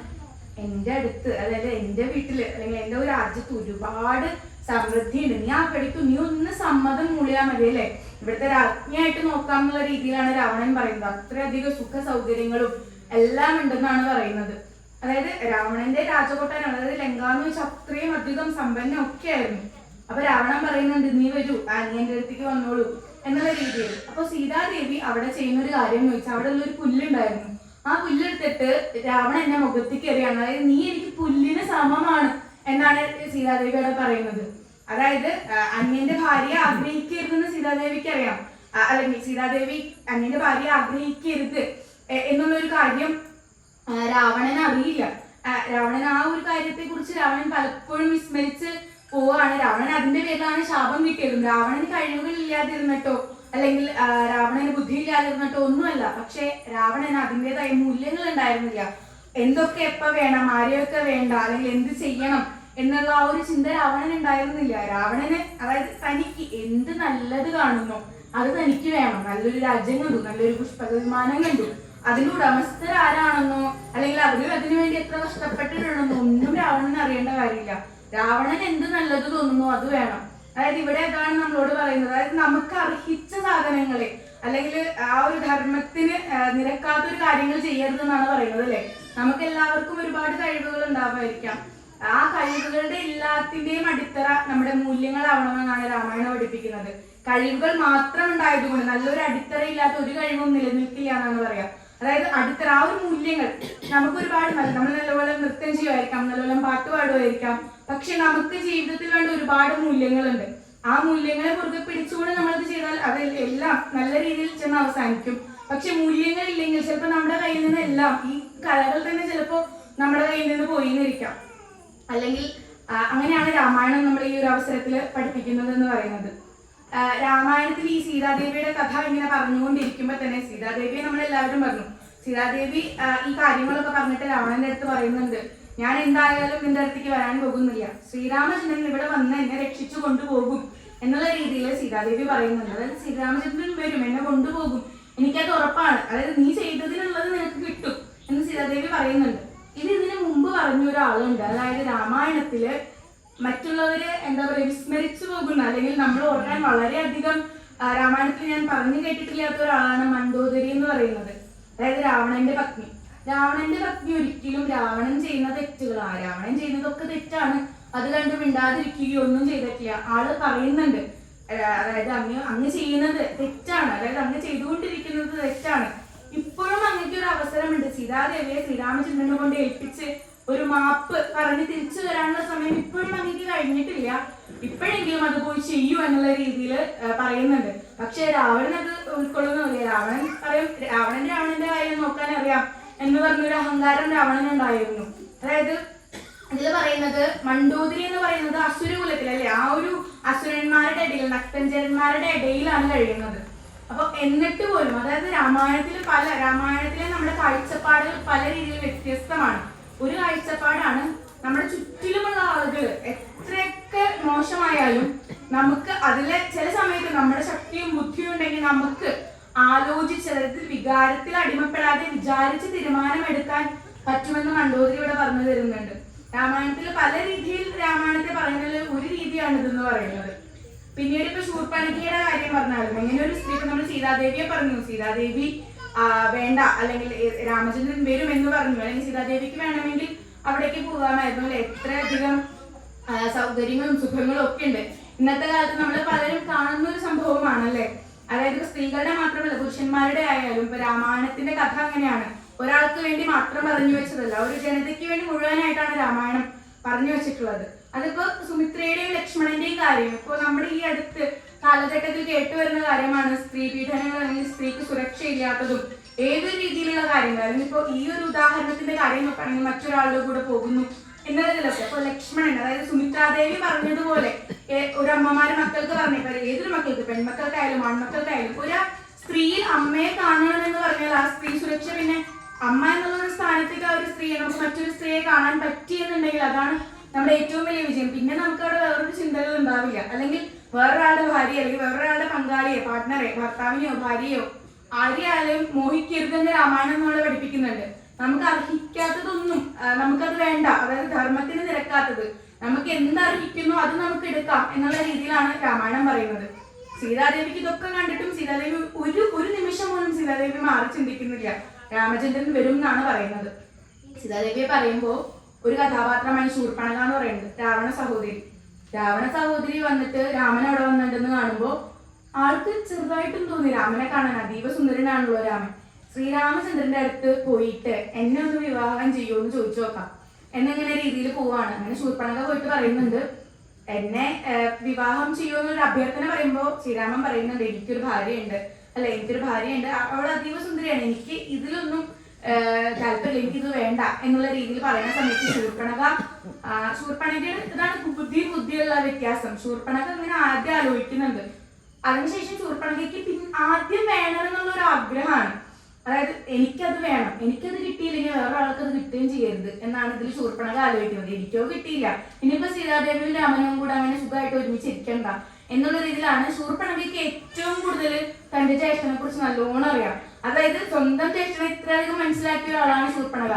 എന്റെ അടുത്ത്, അതായത് എന്റെ വീട്ടില് അല്ലെങ്കിൽ എന്റെ ഒരു രാജ്യത്ത് ഒരുപാട് സമൃദ്ധിയുണ്ട്, നീ ആ പഠിക്കൂ, നീ ഒന്ന് സമ്മതം മൂളിയാൽ മതി അല്ലേ, ഇവിടുത്തെ രാജ്ഞിയായിട്ട് നോക്കാമെന്നുള്ള രീതിയിലാണ് രാവണൻ പറയുന്നത്. അത്രയധികം സുഖ സൗകര്യങ്ങളും എല്ലാം ഉണ്ടെന്നാണ് പറയുന്നത്. അതായത് രാവണന്റെ രാജകൊട്ടാരം, അതായത് ലങ്ക എന്ന് വെച്ചാൽ അത്രയും അധികം സമ്പന്നം ഒക്കെ ആയിരുന്നു. അപ്പൊ രാവണൻ പറയുന്നുണ്ട്, നീ വരൂ, അനിയന്റെ അടുത്തേക്ക് വന്നോളൂ എന്നുള്ള രീതിയിൽ. അപ്പൊ സീതാദേവി അവിടെ ചെയ്യുന്ന ഒരു കാര്യം എന്ന് വെച്ചാൽ അവിടെ ഉള്ളൊരു പുല്ലുണ്ടായിരുന്നു. ആ പുല്ലെടുത്തിട്ട് രാവണൻ എന്നെ മുഖത്തേക്ക് എറിയാണ്. അതായത് നീ എനിക്ക് പുല്ലിന് സമമാണ് എന്നാണ് സീതാദേവി അവിടെ പറയുന്നത്. അതായത് അന്യന്റെ ഭാര്യയെ ആഗ്രഹിക്കരുതെന്ന് സീതാദേവിക്ക് അറിയാം, അല്ലെങ്കിൽ സീതാദേവി അന്യന്റെ ഭാര്യയെ ആഗ്രഹിക്കരുത് എന്നുള്ളൊരു കാര്യം രാവണൻ അറിയില്ല. രാവണൻ ആ ഒരു കാര്യത്തെ കുറിച്ച് രാവണൻ പലപ്പോഴും വിസ്മരിച്ച് പോവാണ്. രാവണൻ അതിന്റെ പേരിലാണ് ശാപം കിട്ടിയതും. രാവണന് കഴിവുകൾ ഇല്ലാതിരുന്നിട്ടോ അല്ലെങ്കിൽ രാവണന് ബുദ്ധി ഇല്ലാതിരുന്നിട്ടോ ഒന്നുമല്ല. പക്ഷെ രാവണന് അതിൻ്റെതായ മൂല്യങ്ങൾ ഉണ്ടായിരുന്നില്ല. എന്തൊക്കെ എപ്പ വേണം, ആരെയൊക്കെ വേണ്ട, അല്ലെങ്കിൽ എന്ത് ചെയ്യണം എന്നുള്ള ആ ഒരു ചിന്ത രാവണൻ ഉണ്ടായിരുന്നില്ല. രാവണന് അതായത് തനിക്ക് എന്ത് നല്ലത് കാണുന്നു അത് തനിക്ക് വേണം. നല്ലൊരു രാജ്യം കണ്ടു, നല്ലൊരു പുഷ്പവിമാനം കണ്ടു, അതിന്റെ ഉടമസ്ഥർ ആരാണെന്നോ അല്ലെങ്കിൽ അവര് അതിനു വേണ്ടി എത്ര കഷ്ടപ്പെട്ടിട്ടുണ്ടെന്നോ ഒന്നും രാവണന് അറിയേണ്ട കാര്യമില്ല. രാവണൻ എന്ത് നല്ലത് തോന്നുന്നു അത് വേണം. അതായത് ഇവിടെ അതാണ് നമ്മളോട് പറയുന്നത്. അതായത് നമുക്ക് അർഹിച്ച സാധനങ്ങളെ അല്ലെങ്കിൽ ആ ഒരു ധർമ്മത്തിന് നിരക്കാത്തൊരു കാര്യങ്ങൾ ചെയ്യരുതെന്നാണ് പറയുന്നത് അല്ലെ. നമുക്ക് എല്ലാവർക്കും ഒരുപാട് കഴിവുകൾ ഉണ്ടാവുമായിരിക്കാം. ആ കഴിവുകളുടെ എല്ലാത്തിന്റെയും അടിത്തറ നമ്മുടെ മൂല്യങ്ങളാവണമെന്നാണ് രാമായണം പഠിപ്പിക്കുന്നത്. കഴിവുകൾ മാത്രം ഉണ്ടായതുകൊണ്ട് നല്ലൊരു അടിത്തറ ഇല്ലാത്ത ഒരു കഴിവും നിലനിൽക്കില്ല എന്നാണ് പറയാ. അതായത് അടിത്തറ ആ ഒരു മൂല്യങ്ങൾ നമുക്ക് ഒരുപാട് നമ്മൾ നല്ലപോലെ നൃത്തം ചെയ്യുമായിരിക്കാം, നല്ലപോലെ പാട്ട് പാടുമായിരിക്കാം. പക്ഷെ നമുക്ക് ജീവിതത്തിൽ വേണ്ട ഒരുപാട് മൂല്യങ്ങളുണ്ട്. ആ മൂല്യങ്ങളെ മുറുകെ പിടിച്ചുകൊണ്ട് നമ്മളത് ചെയ്താൽ അത് എല്ലാം നല്ല രീതിയിൽ ചെന്ന് അവസാനിക്കും. പക്ഷെ മൂല്യങ്ങൾ ഇല്ലെങ്കിൽ ചിലപ്പോൾ നമ്മുടെ കയ്യിൽ നിന്ന് എല്ലാം, ഈ കലകൾ തന്നെ ചിലപ്പോൾ നമ്മുടെ കയ്യിൽ നിന്ന് പോയിന്നിരിക്കാം. അല്ലെങ്കിൽ അങ്ങനെയാണ് രാമായണം നമ്മൾ ഈ ഒരു അവസരത്തിൽ പഠിപ്പിക്കുന്നത് എന്ന് പറയുന്നത്. രാമായണത്തിൽ ഈ സീതാദേവിയുടെ കഥ ഇങ്ങനെ പറഞ്ഞുകൊണ്ടിരിക്കുമ്പോൾ തന്നെ സീതാദേവിയെ നമ്മളെല്ലാവരും പറഞ്ഞു. സീതാദേവി ഈ കാര്യങ്ങളൊക്കെ പറഞ്ഞിട്ട് രാവണന്റെ അടുത്ത് പറയുന്നുണ്ട്, ഞാൻ എന്തായാലും നിന്റെ അടുത്തേക്ക് വരാൻ പോകുന്നില്ല, ശ്രീരാമചന്ദ്രൻ ഇവിടെ വന്ന് എന്നെ രക്ഷിച്ചു കൊണ്ടുപോകും എന്നുള്ള രീതിയിൽ സീതാദേവി പറയുന്നുണ്ട്. അതായത് ശ്രീരാമചന്ദ്രൻ വരും, എന്നെ കൊണ്ടുപോകും, എനിക്കത് ഉറപ്പാണ്, അതായത് നീ ചെയ്തതിനുള്ളത് നിനക്ക് കിട്ടും എന്ന് സീതാദേവി പറയുന്നുണ്ട്. ഇതിന് മുമ്പ് പറഞ്ഞ ഒരാളുണ്ട്, അതായത് രാമായണത്തില് മറ്റുള്ളവര് എന്താ പറയുക വിസ്മരിച്ചു പോകുന്ന അല്ലെങ്കിൽ നമ്മൾ ഓർക്കാൻ വളരെയധികം രാമായണത്തിൽ ഞാൻ പറഞ്ഞു കേട്ടിട്ടില്ലാത്ത ഒരാളാണ് മണ്ഡോദരി എന്ന് പറയുന്നത്. അതായത് രാവണന്റെ പത്നി. രാവണന്റെ പത്നി ഒരിക്കലും രാവണൻ ചെയ്യുന്ന തെറ്റുകളാണ്, രാവണൻ ചെയ്യുന്നതൊക്കെ തെറ്റാണ്, അത് കണ്ട് മിണ്ടാതിരിക്കുകയോ ഒന്നും ചെയ്തിട്ടില്ല. ആള് പറയുന്നുണ്ട്, അതായത് അങ്ങ് ചെയ്യുന്നത് തെറ്റാണ്, അതായത് അങ്ങ് ചെയ്തുകൊണ്ടിരിക്കുന്നത് തെറ്റാണ്. ഇപ്പോഴും അങ്ങക്ക് ഒരു അവസരമുണ്ട്. സീതാദേവിയെ ശ്രീരാമചന്ദ്രനെ കൊണ്ട് ഏൽപ്പിച്ച് ഒരു മാപ്പ് പറഞ്ഞ് തിരിച്ചു വരാനുള്ള സമയം ഇപ്പോഴും അങ്ങക്ക് കഴിഞ്ഞിട്ടില്ല. ഇപ്പോഴെങ്കിലും അത് പോയി ചെയ്യൂ എന്നുള്ള രീതിയിൽ പറയുന്നുണ്ട്. പക്ഷെ രാവണൻ അത് ഉൾക്കൊള്ളുന്നില്ല. രാവണൻ പറയും, രാവണന്റെ കാര്യം നോക്കാൻ അറിയാം എന്ന് പറഞ്ഞൊരു അഹങ്കാരം രാവണനുണ്ടായിരുന്നു. അതായത് ഇതിൽ പറയുന്നത് മണ്ഡോദരി എന്ന് പറയുന്നത് അസുരകുലത്തിൽ അല്ലെ, ആ ഒരു അസുരന്മാരുടെ ഇടയിൽ, നക്തഞ്ചരന്മാരുടെ ഇടയിലാണ് കഴിയുന്നത്. അപ്പൊ എന്നിട്ട് പോലും, അതായത് രാമായണത്തിലെ നമ്മുടെ കാഴ്ചപ്പാടുകൾ പല രീതിയിൽ വ്യത്യസ്തമാണ്. ഒരു കാഴ്ചപ്പാടാണ് നമ്മുടെ ചുറ്റിലുമുള്ള ആളുകൾ എത്രയൊക്കെ മോശമായാലും നമുക്ക് അതിലെ ചില സമയത്ത് നമ്മുടെ ശക്തിയും ബുദ്ധിയും ഉണ്ടെങ്കിൽ നമുക്ക് ആലോചിച്ച്, അതായത് വികാരത്തിൽ അടിമപ്പെടാതെ വിചാരിച്ച് തീരുമാനമെടുക്കാൻ പറ്റുമെന്ന് മണ്ഡോദരി ഇവിടെ പറഞ്ഞു തരുന്നുണ്ട്. രാമായണത്തിൽ പല രീതിയിൽ രാമായണത്തെ പറയുന്നത് ഒരു രീതിയാണ് ഇതെന്ന് പറയുന്നത്. പിന്നീട് ഇപ്പൊ ശൂർപ്പണഖിയുടെ കാര്യം പറഞ്ഞാലും, എങ്ങനെ ഒരു സ്ത്രീ, നമ്മൾ സീതാദേവിയെ പറഞ്ഞു, സീതാദേവി വേണ്ട, അല്ലെങ്കിൽ രാമചന്ദ്രൻ വരും എന്ന് പറഞ്ഞു, അല്ലെങ്കിൽ സീതാദേവിക്ക് വേണമെങ്കിൽ അവിടേക്ക് പോകാമായിരുന്നു അല്ലെ. എത്രയധികം സൗകര്യങ്ങളും സുഖങ്ങളും ഒക്കെ ഉണ്ട്. ഇന്നത്തെ കാലത്ത് നമ്മൾ പലരും കാണുന്ന ഒരു സംഭവമാണല്ലേ. അതായത് സ്ത്രീകളുടെ മാത്രമല്ല പുരുഷന്മാരുടെ ആയാലും ഇപ്പൊ രാമായണത്തിന്റെ കഥ അങ്ങനെയാണ്. ഒരാൾക്ക് വേണ്ടി മാത്രം പറഞ്ഞു വെച്ചതല്ല, ഒരു ജനതയ്ക്ക് വേണ്ടി മുഴുവനായിട്ടാണ് രാമായണം പറഞ്ഞു വെച്ചിട്ടുള്ളത്. അതിപ്പോ സുമിത്രയുടെയും ലക്ഷ്മണന്റെയും കാര്യം ഇപ്പൊ നമ്മുടെ ഈ അടുത്ത് കാലഘട്ടത്തിൽ കേട്ടുവരുന്ന കാര്യമാണ്. സ്ത്രീ പീഡനങ്ങൾ, അല്ലെങ്കിൽ സ്ത്രീക്ക് സുരക്ഷയില്ലാത്തതും ഏതൊരു രീതിയിലുള്ള കാര്യങ്ങൾ. അല്ലെങ്കിൽ ഇപ്പൊ ഈ ഒരു ഉദാഹരണത്തിന്റെ കാര്യം നോക്കുകയാണെങ്കിൽ മറ്റൊരാളുടെ കൂടെ പോകുന്നു എന്നതിലൊക്കെ ഇപ്പൊ ലക്ഷ്മണൻ, അതായത് സുമിത്രാദേവി പറഞ്ഞതുപോലെ ഒരു അമ്മമാര് മക്കൾക്ക് പറഞ്ഞ, ഏതൊരു മക്കൾക്ക്, പെൺമക്കൾക്കായാലും ആൺമക്കൾക്കായാലും, ഒരു സ്ത്രീയിൽ അമ്മയെ കാണണമെന്ന് പറഞ്ഞാൽ ആ സ്ത്രീ സുരക്ഷ, പിന്നെ അമ്മ എന്നുള്ള ഒരു സ്ഥാനത്തേക്ക് ആ ഒരു സ്ത്രീയെ നമുക്ക് മറ്റൊരു സ്ത്രീയെ കാണാൻ പറ്റിയെന്നുണ്ടെങ്കിൽ അതാണ് നമ്മുടെ ഏറ്റവും വലിയ വിജയം. പിന്നെ നമുക്ക് അവിടെ വേറൊരു ചിന്തകൾ ഉണ്ടാവില്ല. അല്ലെങ്കിൽ വേറൊരാളുടെ ഭാര്യ, അല്ലെങ്കിൽ വേറൊരാളുടെ പങ്കാളിയെ, പാർട്ട്ണറെ, ഭർത്താവിനെയോ ഭാര്യയോ ആരെയാലും മോഹിക്കരുതെന്ന് രാമായണം നമ്മളെ പഠിപ്പിക്കുന്നുണ്ട്. നമുക്ക് അർഹിക്കാത്തതൊന്നും നമുക്കത് വേണ്ട, അതായത് ധർമ്മത്തിന് നിരക്കാത്തത് നമുക്ക് എന്തർഹിക്കുന്നു അത് നമുക്ക് എടുക്കാം എന്നുള്ള രീതിയിലാണ് രാമായണം പറയുന്നത്. സീതാദേവിക്ക് ഇതൊക്കെ കണ്ടിട്ടും സീതാദേവി ഒരു നിമിഷം പോലും സീതാദേവി മാറി ചിന്തിക്കുന്നില്ല. രാമചന്ദ്രൻ വരും എന്നാണ് പറയുന്നത്. സീതാദേവിയെ പറയുമ്പോ ഒരു കഥാപാത്രമായി ശൂർപ്പണഖ എന്ന് പറയുന്നത് രാവണ സഹോദരി വന്നിട്ട് രാമൻ അവിടെ വന്നിട്ടുണ്ടെന്ന് കാണുമ്പോ ആൾക്ക് ചെറുതായിട്ടും തോന്നി രാമനെ കാണാൻ. അതീവ സുന്ദരനാണല്ലോ രാമൻ. ശ്രീരാമചന്ദ്രന്റെ അടുത്ത് പോയിട്ട് എന്നെ ഒന്ന് വിവാഹം ചെയ്യുമോ എന്ന് ചോദിച്ചു നോക്കാം എന്നിങ്ങനെ രീതിയിൽ പോവാണ്. അങ്ങനെ ശൂർപ്പണഖ പോയിട്ട് പറയുന്നുണ്ട്, എന്നെ വിവാഹം ചെയ്യുമോ എന്നൊരു അഭ്യർത്ഥന പറയുമ്പോ ശ്രീരാമൻ പറയുന്നുണ്ട്, എനിക്കൊരു ഭാര്യയുണ്ട്, അവൾ അതീവ സുന്ദരിയാണ്, എനിക്ക് ഇതിലൊന്നും താല്പര്യം, എനിക്കിത് വേണ്ട എന്നുള്ള രീതിയിൽ പറയുന്ന സമയത്ത് ശൂർപ്പണഖയുടെ ഇതാണ് ബുദ്ധിയുള്ള വ്യത്യാസം. ശൂർപ്പണഖ ഇങ്ങനെ ആദ്യം ആലോചിക്കുന്നുണ്ട്. അതിനുശേഷം ശൂർപ്പണഖയ്ക്ക് ആദ്യം വേണമെന്നുള്ള ഒരു ആഗ്രഹമാണ്. അതായത് എനിക്കത് വേണം, എനിക്കത് കിട്ടിയില്ലെങ്കിൽ വേറെ ആൾക്ക് അത് കിട്ടുകയും ചെയ്യരുത് എന്നാണ് ഇതിൽ ശൂർപ്പണഖ ആലോചിക്കുന്നത്. എനിക്കോ കിട്ടിയില്ല, ഇനിയിപ്പോ സീതാദേവിയും രാമനും കൂടെ അങ്ങനെ സുഖമായിട്ട് ഒരുമിച്ചിരിക്കണ്ട എന്നുള്ള രീതിയിലാണ് ശൂർപ്പണഖയ്ക്ക് ഏറ്റവും കൂടുതൽ തന്റെ ജ്യേഷ്ഠനെ കുറിച്ച് നല്ലോണം അറിയാം. അതായത് സ്വന്തം ജ്യേഷ്ഠനെ ഇത്രയധികം മനസ്സിലാക്കിയ ഒരാളാണ് ശൂർപ്പണഖ.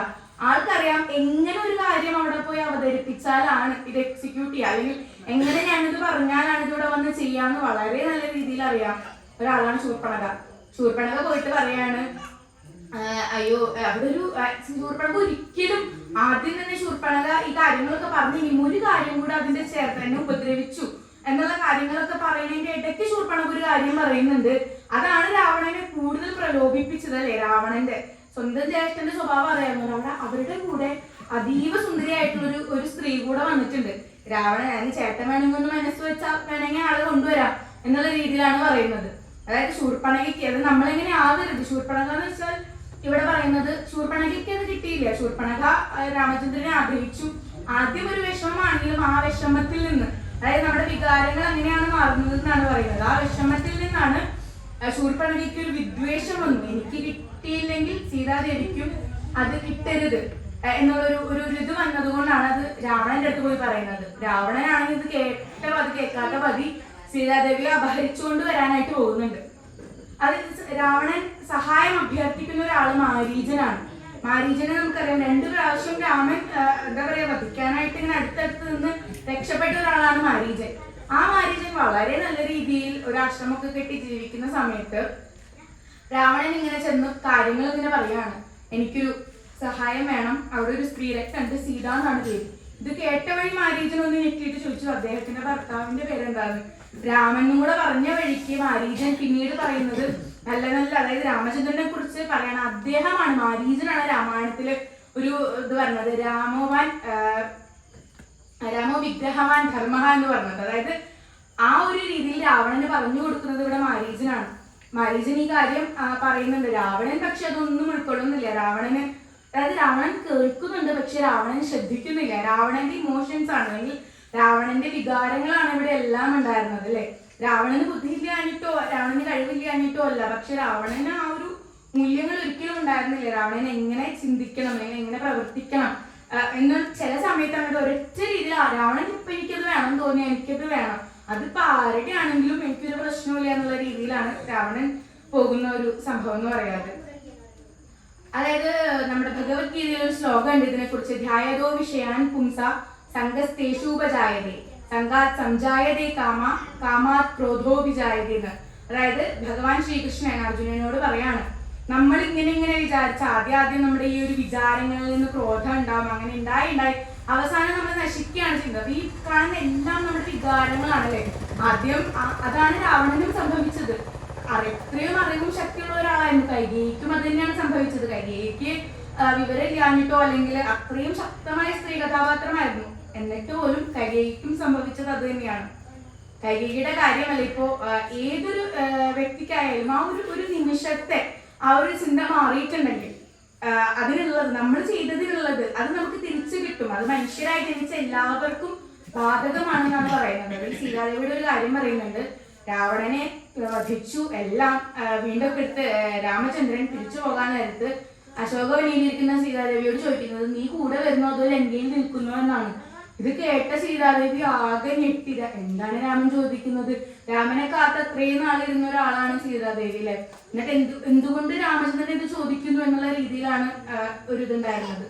ആൾക്കറിയാം എങ്ങനെ ഒരു കാര്യം അവിടെ പോയി അവതരിപ്പിച്ചാലാണ് ഇത് എക്സിക്യൂട്ട് ചെയ്യുക, അല്ലെങ്കിൽ എങ്ങനെ ഞാനിത് പറഞ്ഞാലാണ് ഇതിവിടെ വന്ന് ചെയ്യാന്ന് വളരെ നല്ല രീതിയിൽ അറിയാം ഒരാളാണ് ശൂർപ്പണഖ പോയിട്ട് പറയാണ്, അയ്യോ അവിടെ ഒരു ശൂർപ്പണഖ ഒരിക്കലും ആദ്യം തന്നെ ശൂർപ്പണഖ ഈ കാര്യങ്ങളൊക്കെ പറഞ്ഞു ഇനി ഒരു കാര്യം കൂടെ അതിന്റെ ചേർത്ത് എന്നെ ഉപദ്രവിച്ചു എന്നുള്ള കാര്യങ്ങളൊക്കെ പറയുന്നതിന്റെ ഇടയ്ക്ക് ശൂർപ്പണഖ ഒരു കാര്യം പറയുന്നുണ്ട്. അതാണ് രാവണനെ കൂടുതൽ പ്രലോഭിപ്പിച്ചത് അല്ലെ. രാവണന്റെ സ്വന്തം ജ്യേഷ്ഠന്റെ സ്വഭാവം അറിയാവുന്ന അവിടെ അവരുടെ കൂടെ അതീവ സുന്ദരിയായിട്ടുള്ള ഒരു സ്ത്രീ കൂടെ വന്നിട്ടുണ്ട്. രാവണൻ അതിന് ചേട്ടൻ വേണമെങ്കിൽ ഒന്ന് മനസ്സ് വെച്ചാൽ വേണമെങ്കിൽ ആളെ കൊണ്ടുവരാം എന്നുള്ള രീതിയിലാണ് പറയുന്നത്. അതായത് ശൂർപ്പണഖയ്ക്ക് അത് നമ്മളെങ്ങനെ ആവരുത്. ശൂർപ്പണഖ എന്ന് വെച്ചാൽ ഇവിടെ പറയുന്നത് ശൂർപ്പണഖയ്ക്ക് അത് കിട്ടിയില്ല. ശൂർപ്പണഖ രാമചന്ദ്രനെ ആഗ്രഹിച്ചു. ആദ്യം ഒരു വിഷമമാണെങ്കിലും ആ വിഷമത്തിൽ നിന്ന്, അതായത് നമ്മുടെ വികാരങ്ങൾ എങ്ങനെയാണ് മാറുന്നത് എന്നാണ് പറയുന്നത്. ആ വിഷമത്തിൽ നിന്നാണ് ശൂർപ്പണഖയ്ക്ക് ഒരു വിദ്വേഷം വന്നു. എനിക്ക് കിട്ടിയില്ലെങ്കിൽ സീതാദേവിക്കും അത് കിട്ടരുത് എന്നുള്ള ഇത് വന്നതുകൊണ്ടാണ് അത് രാവണന്റെ അടുത്ത് പോയി പറയുന്നത്. രാവണനാണെങ്കിൽ ഇത് കേൾക്കാത്ത പതി സീതാദേവിയെ അപഹരിച്ചുകൊണ്ട് വരാനായിട്ട് പോകുന്നുണ്ട്. അത് രാവണൻ സഹായം അഭ്യർത്ഥിക്കുന്ന ഒരാള് മാരീചനാണ്. മാരീചനെ നമുക്കറിയാം 2 പ്രാവശ്യം രാമൻ വധിക്കാനായിട്ട് ഇങ്ങനെ അടുത്തടുത്ത് നിന്ന് രക്ഷപ്പെട്ട ഒരാളാണ് മാരീചൻ. ആ മാരീചൻ വളരെ നല്ല രീതിയിൽ ഒരു ആശ്രമമൊക്കെ കെട്ടി ജീവിക്കുന്ന സമയത്ത് രാവണൻ ഇങ്ങനെ ചെന്ന് കാര്യങ്ങൾ ഇങ്ങനെ പറയാണ്, എനിക്കൊരു സഹായം വേണം, അവിടെ ഒരു സ്ത്രീയെ കണ്ട് സീത എന്നാണ് പേര്. ഇത് കേട്ട വഴി മാരീചൻ ഒന്ന് ഞെട്ടിയിട്ട് ചോദിച്ചു അദ്ദേഹത്തിന്റെ ഭർത്താവിന്റെ പേരെന്താന്ന്. രാമനും കൂടെ പറഞ്ഞ വഴിക്ക് മാരീചൻ പിന്നീട് പറയുന്നത് നല്ല നല്ല, അതായത് രാമചന്ദ്രനെ കുറിച്ച് പറയണം, അദ്ദേഹമാണ്, മാരീചനാണ് രാമായണത്തില് ഒരു ഇത് പറഞ്ഞത്, രാമോ വിഗ്രഹവാൻ ധർമ്മ എന്ന് പറഞ്ഞത്. അതായത് ആ ഒരു രീതിയിൽ രാവണന് പറഞ്ഞു കൊടുക്കുന്നത് ഇവിടെ മാരീചനാണ്. മാരീചൻ ഈ കാര്യം പറയുന്നുണ്ട്. രാവണൻ പക്ഷെ അതൊന്നും ഉൾക്കൊള്ളുന്നില്ല. അതായത് രാവണൻ കേൾക്കുന്നുണ്ട്, പക്ഷെ രാവണൻ ശ്രദ്ധിക്കുന്നില്ല. രാവണന്റെ ഇമോഷൻസ് ആണ്, അല്ലെങ്കിൽ രാവണന്റെ വികാരങ്ങളാണ് ഇവിടെ എല്ലാം ഉണ്ടായിരുന്നത് അല്ലെ. രാവണന് ബുദ്ധിയില്ലാഞ്ഞിട്ടോ രാവണന് കഴിവില്ലാഞ്ഞിട്ടോ അല്ല, പക്ഷെ രാവണന് ആ ഒരു മൂല്യങ്ങൾ ഒരിക്കലും ഉണ്ടായിരുന്നില്ല. രാവണൻ എങ്ങനെ ചിന്തിക്കണം, അല്ലെങ്കിൽ എങ്ങനെ പ്രവർത്തിക്കണം എന്ന് ചില സമയത്ത് അങ്ങോട്ട് ഒരൊറ്റ രീതിയിൽ രാവണൻ ഇപ്പൊ എനിക്കത് വേണം തോന്നി, എനിക്കത് വേണം, അതിപ്പോ ആരുടെ ആണെങ്കിലും എനിക്കൊരു പ്രശ്നമില്ല എന്നുള്ള രീതിയിലാണ് രാവണൻ പോകുന്ന ഒരു സംഭവം എന്ന് പറയാറ്. അതായത് നമ്മുടെ ഭഗവത്ഗീതയിൽ ഒരു ശ്ലോകം ഉണ്ട് ഇതിനെ കുറിച്ച്. ധ്യായതോ വിഷയാൻ പുംസ സംഘസ്തേഷൂപജായതേ സംഘാത് സംജായതേ കാമാത് ക്രോധോഭിജായതേ എന്ന്. അതായത് ഭഗവാൻ ശ്രീകൃഷ്ണൻ അർജുനനോട് പറയാണ്, നമ്മൾ ഇങ്ങനെ വിചാരിച്ച ആദ്യം നമ്മുടെ ഈ ഒരു വിചാരങ്ങളിൽ നിന്ന് ക്രോധം ഉണ്ടാവും, അങ്ങനെ ഉണ്ടായി അവസാനം നമ്മൾ നശിക്കുകയാണ് ചെയ്യുന്നത്. അപ്പൊ ഈ കാണുന്ന എല്ലാം നമ്മുടെ വികാരങ്ങളാണല്ലേ. ആദ്യം അതാണ് രാവണനും സംഭവിച്ചത്. എത്രയും അറിവും ശക്തിയുള്ള ഒരാളായിരുന്നു. കൈകേയിക്കും അത് തന്നെയാണ് സംഭവിച്ചത്. കൈകേയിക്ക് വിവരമില്ലാഞ്ഞിട്ടോ അല്ലെങ്കിൽ അത്രയും ശക്തമായ സ്ത്രീ കഥാപാത്രമായിരുന്നു, എന്നിട്ട് പോലും കൈകേയിക്കും സംഭവിച്ചത് അത് തന്നെയാണ്. കൈകേയിയുടെ കാര്യമല്ല, ഇപ്പോ ഏതൊരു വ്യക്തിക്കായാലും ആ ഒരു നിമിഷത്തെ ആ ഒരു ചിന്ത മാറിയിട്ടുണ്ടെങ്കിൽ അതിനുള്ളത്, നമ്മൾ ചെയ്തതിനുള്ളത് അത് നമുക്ക് തിരിച്ചു കിട്ടും. അത് മനുഷ്യരായി ജനിച്ച എല്ലാവർക്കും ബാധകമാണെന്നാണ് പറയുന്നത്. ഈ സീതാദേവിയുടെ ഒരു കാര്യം പറയുന്നുണ്ട്. രാവണനെ വധിച്ചു എല്ലാം വീണ്ടും എടുത്ത് രാമചന്ദ്രൻ തിരിച്ചു പോകാൻ നേരത്ത് അശോകവനിയിലിരിക്കുന്ന സീതാദേവിയോട് ചോദിക്കുന്നത്, നീ കൂടെ വരുന്നോ അതോ ലങ്കയിൽ നിൽക്കുന്നോ എന്നാണ്. ഇത് കേട്ട സീതാദേവി ആകെ ഞെട്ടില്ല. എന്താണ് രാമൻ ചോദിക്കുന്നത്? രാമനെ കാത്ത് അത്രയും നാളിരുന്ന ഒരാളാണ് സീതാദേവി അല്ലെ. എന്നിട്ട് എന്തുകൊണ്ട് രാമചന്ദ്രൻ ഇത് ചോദിക്കുന്നു എന്നുള്ള രീതിയിലാണ് ഒരു ഇതുണ്ടായിരുന്നത്.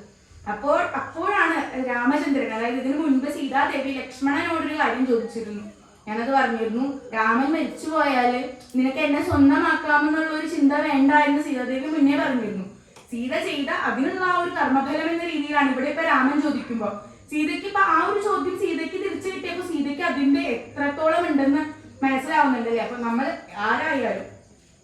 അപ്പോഴാണ് രാമചന്ദ്രൻ, അതായത് ഇതിനു മുൻപ് സീതാദേവി ലക്ഷ്മണനോടൊരു കാര്യം ചോദിച്ചിരുന്നു. ഞാനത് പറഞ്ഞിരുന്നു. രാമൻ മരിച്ചു പോയാല് നിനക്ക് എന്നെ സ്വന്തമാക്കാമെന്നുള്ള ഒരു ചിന്ത വേണ്ട എന്ന് സീതാദേവി മുന്നേ പറഞ്ഞിരുന്നു. സീത ചെയ്ത അതിനുള്ള ആ ഒരു കർമ്മഫലം എന്ന രീതിയിലാണ് ഇവിടെ ഇപ്പൊ രാമൻ ചോദിക്കുമ്പോ സീതയ്ക്ക് ഇപ്പൊ ആ ഒരു ചോദ്യം സീതയ്ക്ക് തിരിച്ചു കിട്ടിയപ്പോ സീതയ്ക്ക് അതിന്റെ എത്രത്തോളം ഉണ്ടെന്ന് മനസ്സിലാവുന്നുണ്ടല്ലേ. അപ്പൊ നമ്മൾ ആരായാലും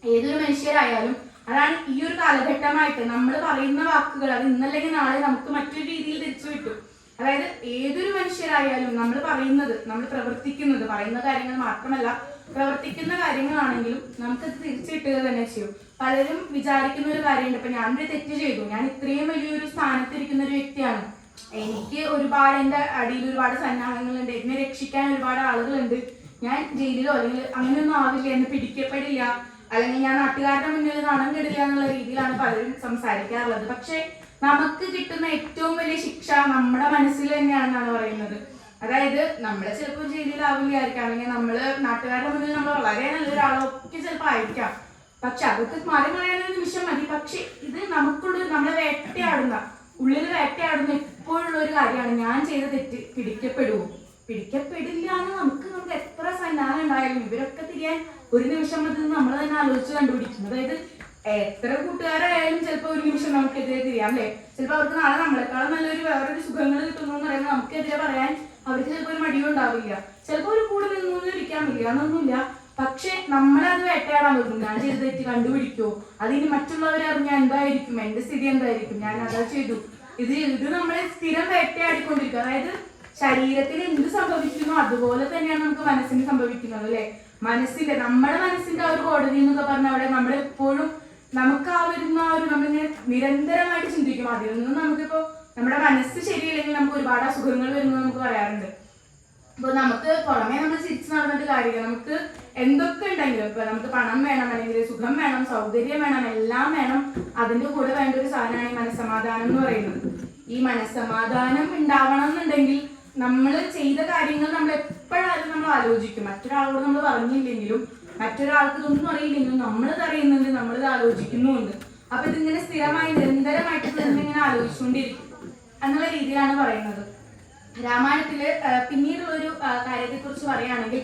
ഏതൊരു മനുഷ്യരായാലും അതാണ് ഈ ഒരു കാലഘട്ടമായിട്ട് നമ്മൾ പറയുന്ന വാക്കുകൾ അത് ഇന്നല്ലെങ്കിൽ നാളെ നമുക്ക് മറ്റൊരു രീതിയിൽ തിരിച്ചു കിട്ടും. അതായത് ഏതൊരു മനുഷ്യരായാലും നമ്മൾ പറയുന്നത്, നമ്മൾ പ്രവർത്തിക്കുന്നത്, പറയുന്ന കാര്യങ്ങൾ മാത്രമല്ല പ്രവർത്തിക്കുന്ന കാര്യങ്ങളാണെങ്കിലും നമുക്ക് തിരിച്ചു കിട്ടുക തന്നെ ചെയ്യും. പലരും വിചാരിക്കുന്ന ഒരു കാര്യമുണ്ട്, ഇപ്പൊ ഞാനൊരു തെറ്റ് ചെയ്തു, ഞാൻ ഇത്രയും വലിയൊരു സ്ഥാനത്തിരിക്കുന്ന ഒരു വ്യക്തിയാണ്, എനിക്ക് ഒരുപാട് എൻ്റെ അടിയിൽ ഒരുപാട് സന്നാഹങ്ങളുണ്ട്, എന്നെ രക്ഷിക്കാൻ ഒരുപാട് ആളുകളുണ്ട്, ഞാൻ ജയിലിലോ അല്ലെങ്കിൽ അങ്ങനെയൊന്നും ആവില്ല, എന്നെ പിടിക്കപ്പെടില്ല, അല്ലെങ്കിൽ ഞാൻ നാട്ടുകാരുടെ മുന്നിൽ നാണം കെടില്ല എന്നുള്ള രീതിയിലാണ് പലരും സംസാരിക്കാറുള്ളത്. പക്ഷെ നമുക്ക് കിട്ടുന്ന ഏറ്റവും വലിയ ശിക്ഷ നമ്മുടെ മനസ്സിൽ തന്നെയാണെന്നാണ് പറയുന്നത്. അതായത് നമ്മളെ ചിലപ്പോൾ ജയിലിലാവില്ലായിരിക്കാം, അല്ലെങ്കിൽ നമ്മള് നാട്ടുകാരുടെ മുന്നിൽ നമ്മൾ വളരെ നല്ലൊരാളൊക്കെ ചിലപ്പോൾ ആയിരിക്കാം, പക്ഷെ അതൊക്കെ മാറി കളയാനൊരു നിമിഷം മതി. പക്ഷെ ഇത് നമുക്കുള്ള നമ്മളെ വേട്ടയാടുന്ന ഉള്ളിൽ വേട്ടയാടുന്ന എപ്പോഴുള്ള ഒരു കാര്യമാണ്, ഞാൻ ചെയ്ത തെറ്റ് പിടിക്കപ്പെടില്ല എന്ന് നമുക്ക് എത്ര സന്നാഹം ഉണ്ടായാലും ഇവരൊക്കെ തിരിയാൻ ഒരു നിമിഷം മതി നമ്മൾ തന്നെ ആലോചിച്ച് കണ്ടുപിടിക്കും. അതായത് എത്ര കൂട്ടുകാരായാലും ചിലപ്പോൾ ഒരു നിമിഷം നമുക്കെതിരെ തിരിയാം അല്ലെ. ചിലപ്പോൾ അവർക്ക് നാളെ നമ്മളെക്കാളും നല്ലൊരു വേറൊരു സുഖങ്ങൾ കിട്ടുന്നു എന്ന് പറയുമ്പോൾ നമുക്കെതിരെ പറയാൻ അവർക്ക് ചിലപ്പോൾ ഒരു മടിയും ഉണ്ടാവില്ല, ചിലപ്പോൾ ഒരു കൂടെ നിന്നൊന്നും ഇരിക്കാൻ പറ്റില്ല, അതൊന്നുമില്ല. പക്ഷെ നമ്മളത് വേട്ടയാടാൻ പറ്റും. ഞാൻ ചെയ്ത് തെറ്റ് കണ്ടുപിടിക്കുമോ, അതിന് മറ്റുള്ളവരെ അറിഞ്ഞാൽ എന്തായിരിക്കും, എന്റെ സ്ഥിതി എന്തായിരിക്കും, ഞാൻ അതാ ചെയ്തു, ഇത് നമ്മളെ സ്ഥിരം വേട്ടയാടിക്കൊണ്ടിരിക്കും. അതായത് ശരീരത്തിന് എന്ത് സംഭവിക്കുന്നു അതുപോലെ തന്നെയാണ് നമുക്ക് മനസ്സിന് സംഭവിക്കുന്നത് അല്ലെ. നമ്മുടെ മനസ്സിന്റെ ആ ഒരു കോടതി എന്നൊക്കെ പറഞ്ഞ അവിടെ നമ്മളെപ്പോഴും നമുക്ക് ആ വരുന്ന ആ ഒരു നമ്മളിങ്ങനെ നിരന്തരമായിട്ട് ചിന്തിക്കും. അതിൽ നിന്ന് നമുക്കിപ്പോ നമ്മുടെ മനസ്സ് ശരിയില്ലെങ്കിൽ നമുക്ക് ഒരുപാട് അസുഖങ്ങൾ വരുന്നത് നമുക്ക് പറയാറുണ്ട്. അപ്പൊ നമുക്ക് പുറമേ നമ്മൾ ചിരിച്ചു നടന്നിട്ട് കാര്യമില്ല. നമുക്ക് എന്തൊക്കെ ഉണ്ടെങ്കിലും ഇപ്പൊ നമുക്ക് പണം വേണം, അല്ലെങ്കിൽ സുഖം വേണം, സൗകര്യം വേണം, എല്ലാം വേണം, അതിന്റെ കൂടെ വേണ്ട ഒരു സാധനമാണ് ഈ മനസ്സമാധാനം എന്ന് പറയുന്നത്. ഈ മനസ്സമാധാനം ഉണ്ടാവണം എന്നുണ്ടെങ്കിൽ നമ്മൾ ചെയ്ത കാര്യങ്ങൾ നമ്മൾ എപ്പോഴായാലും നമ്മൾ ആലോചിക്കും. മറ്റൊരാളോട് നമ്മൾ പറഞ്ഞില്ലെങ്കിലും മറ്റൊരാൾക്ക് ഇതൊന്നും അറിയില്ലെങ്കിലും നമ്മളിത് അറിയുന്നുണ്ട്, നമ്മളിത് ആലോചിക്കുന്നുമുണ്ട്. അപ്പൊ ഇതിങ്ങനെ സ്ഥിരമായി നിരന്തരമായിട്ട് ഇങ്ങനെ ആലോചിച്ചുകൊണ്ടിരിക്കും എന്നുള്ള രീതിയിലാണ് പറയുന്നത്. രാമായണത്തില് പിന്നീടുള്ള ഒരു കാര്യത്തെ കുറിച്ച് പറയുകയാണെങ്കിൽ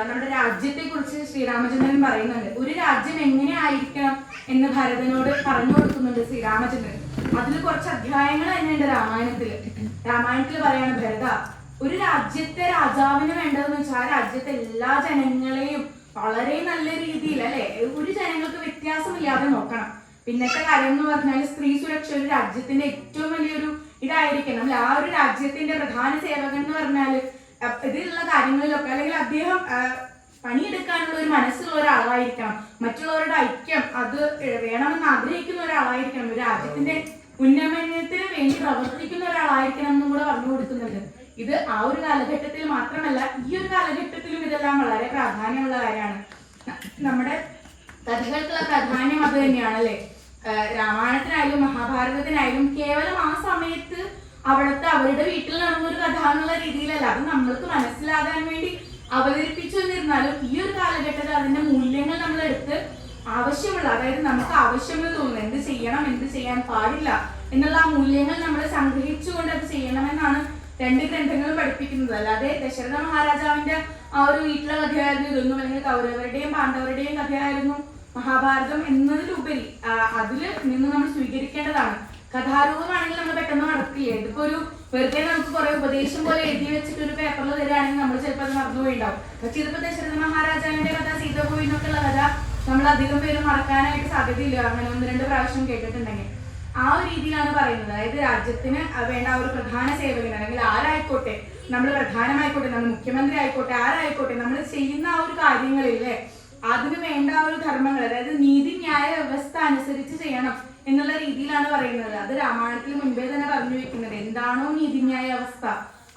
നമ്മുടെ രാജ്യത്തെ കുറിച്ച് ശ്രീരാമചന്ദ്രൻ പറയുന്നുണ്ട്. ഒരു രാജ്യം എങ്ങനെ ആയിരിക്കണം എന്ന് ഭരതനോട് പറഞ്ഞു കൊടുക്കുന്നുണ്ട് ശ്രീരാമചന്ദ്രൻ. അതിൽ കുറച്ച് അധ്യായങ്ങൾ തന്നെയുണ്ട് രാമായണത്തില്. രാമായണത്തിൽ പറയാണ്, ഭരത, ഒരു രാജ്യത്തെ രാജാവിന് വേണ്ടതെന്ന് വെച്ചാൽ ആ രാജ്യത്തെ എല്ലാ ജനങ്ങളെയും വളരെ നല്ല രീതിയിൽ അല്ലെ ഒരു ജനങ്ങൾക്ക് വ്യത്യാസമില്ലാതെ നോക്കണം. പിന്നത്തെ കാര്യം എന്ന് പറഞ്ഞാൽ സ്ത്രീ സുരക്ഷ ഒരു രാജ്യത്തിന്റെ ഏറ്റവും വലിയൊരു ഇതായിരിക്കണം അല്ലെ. ആ ഒരു രാജ്യത്തിന്റെ പ്രധാന സേവകൻ എന്ന് പറഞ്ഞാല് ഇതിലുള്ള കാര്യങ്ങളിലൊക്കെ അല്ലെങ്കിൽ അദ്ദേഹം പണിയെടുക്കാനുള്ള ഒരു മനസ്സുള്ള ഒരാളായിരിക്കണം. മറ്റുള്ളവരുടെ ഐക്യം അത് വേണമെന്ന് ആഗ്രഹിക്കുന്ന ഒരാളായിരിക്കണം. ഒരു രാജ്യത്തിന്റെ ഉന്നമനത്തിന് വേണ്ടി പ്രവർത്തിക്കുന്ന ഒരാളായിരിക്കണം എന്നും കൂടെ പറഞ്ഞു കൊടുക്കുന്നുണ്ട്. ഇത് ആ ഒരു കാലഘട്ടത്തിൽ മാത്രമല്ല ഈ ഒരു കാലഘട്ടത്തിലും ഇതെല്ലാം വളരെ പ്രാധാന്യമുള്ള കാര്യമാണ്. നമ്മുടെ കഥകൾക്കുള്ള പ്രാധാന്യം അത് തന്നെയാണ് അല്ലെ. രാമായണത്തിനായാലും മഹാഭാരതത്തിനായാലും കേവലം ആ സമയത്ത് അവിടുത്തെ അവരുടെ വീട്ടിൽ നടന്നൊരു കഥ എന്നുള്ള രീതിയിലല്ല, അത് നമ്മൾക്ക് മനസ്സിലാകാൻ വേണ്ടി അവതരിപ്പിച്ചു എന്നിരുന്നാലും ഈ ഒരു കാലഘട്ടത്തിൽ അതിന്റെ മൂല്യങ്ങൾ നമ്മൾ എടുത്ത് ആവശ്യമുള്ള, അതായത് നമുക്ക് ആവശ്യങ്ങൾ തോന്നുന്നു എന്ത് ചെയ്യണം എന്ത് ചെയ്യാൻ പാടില്ല എന്നുള്ള ആ മൂല്യങ്ങൾ നമ്മൾ സംഗ്രഹിച്ചുകൊണ്ട് അത് ചെയ്യണമെന്നാണ് രണ്ട് ഗ്രന്ഥങ്ങളും പഠിപ്പിക്കുന്നത്. അല്ലാതെ ദശരഥ മഹാരാജാവിന്റെ ആ ഒരു വീട്ടിലെ കഥയായിരുന്നു ഇതൊന്നും, അല്ലെങ്കിൽ കൗരവരുടെയും പാണ്ഡവരുടെയും കഥയായിരുന്നു മഹാഭാരതം എന്നതിലുപരി അതിൽ നിന്ന് നമ്മൾ സ്വീകരിക്കേണ്ടതാണ്. കഥാരൂപമാണെങ്കിൽ നമ്മൾ പെട്ടെന്ന് നടക്കില്ലേ. ഇതിപ്പോ ഒരു വെറുതെ നമുക്ക് കുറെ ഉപദേശം പോലെ എഴുതി വെച്ചിട്ട് ഒരു പേപ്പറിൽ തരികയാണെങ്കിൽ നമ്മൾ ചിലപ്പോൾ അത് മറന്നുപോയിണ്ടാവും. പക്ഷെ ഇതിപ്പോ ദശരഥ മഹാരാജാവിന്റെ കഥ, സീത പോയിന്നൊക്കെയുള്ള കഥ നമ്മൾ അധികം പേര് മറക്കാനായിട്ട് സാധ്യതയില്ല, അങ്ങനെ 1-2 പ്രാവശ്യം കേട്ടിട്ടുണ്ടെങ്കിൽ. ആ ഒരു രീതിയിലാണ് പറയുന്നത്. അതായത് രാജ്യത്തിന് വേണ്ട ഒരു പ്രധാന സേവകൻ അല്ലെങ്കിൽ ആരായിക്കോട്ടെ, നമ്മൾ പ്രധാനമായിക്കോട്ടെ, നമ്മൾ മുഖ്യമന്ത്രി ആയിക്കോട്ടെ, ആരായിക്കോട്ടെ, നമ്മൾ ചെയ്യുന്ന ആ ഒരു കാര്യങ്ങളില്ലേ അതിന് വേണ്ട ആ ഒരു ധർമ്മങ്ങൾ, അതായത് നീതിന്യായ വ്യവസ്ഥ അനുസരിച്ച് ചെയ്യണം എന്നുള്ള രീതിയിലാണ് പറയുന്നത്. അത് രാമായണത്തിൽ മുൻപേ തന്നെ പറഞ്ഞു വെക്കുന്നത്. എന്താണോ നീതിന്യായ അവസ്ഥ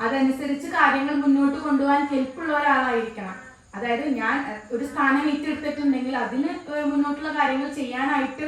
അതനുസരിച്ച് കാര്യങ്ങൾ മുന്നോട്ട് കൊണ്ടുപോകാൻ കെൽപ്പുള്ള ഒരാളായിരിക്കണം. അതായത് ഞാൻ ഒരു സ്ഥാനം ഏറ്റെടുത്തിട്ടുണ്ടെങ്കിൽ അതിന് മുന്നോട്ടുള്ള കാര്യങ്ങൾ ചെയ്യാനായിട്ട്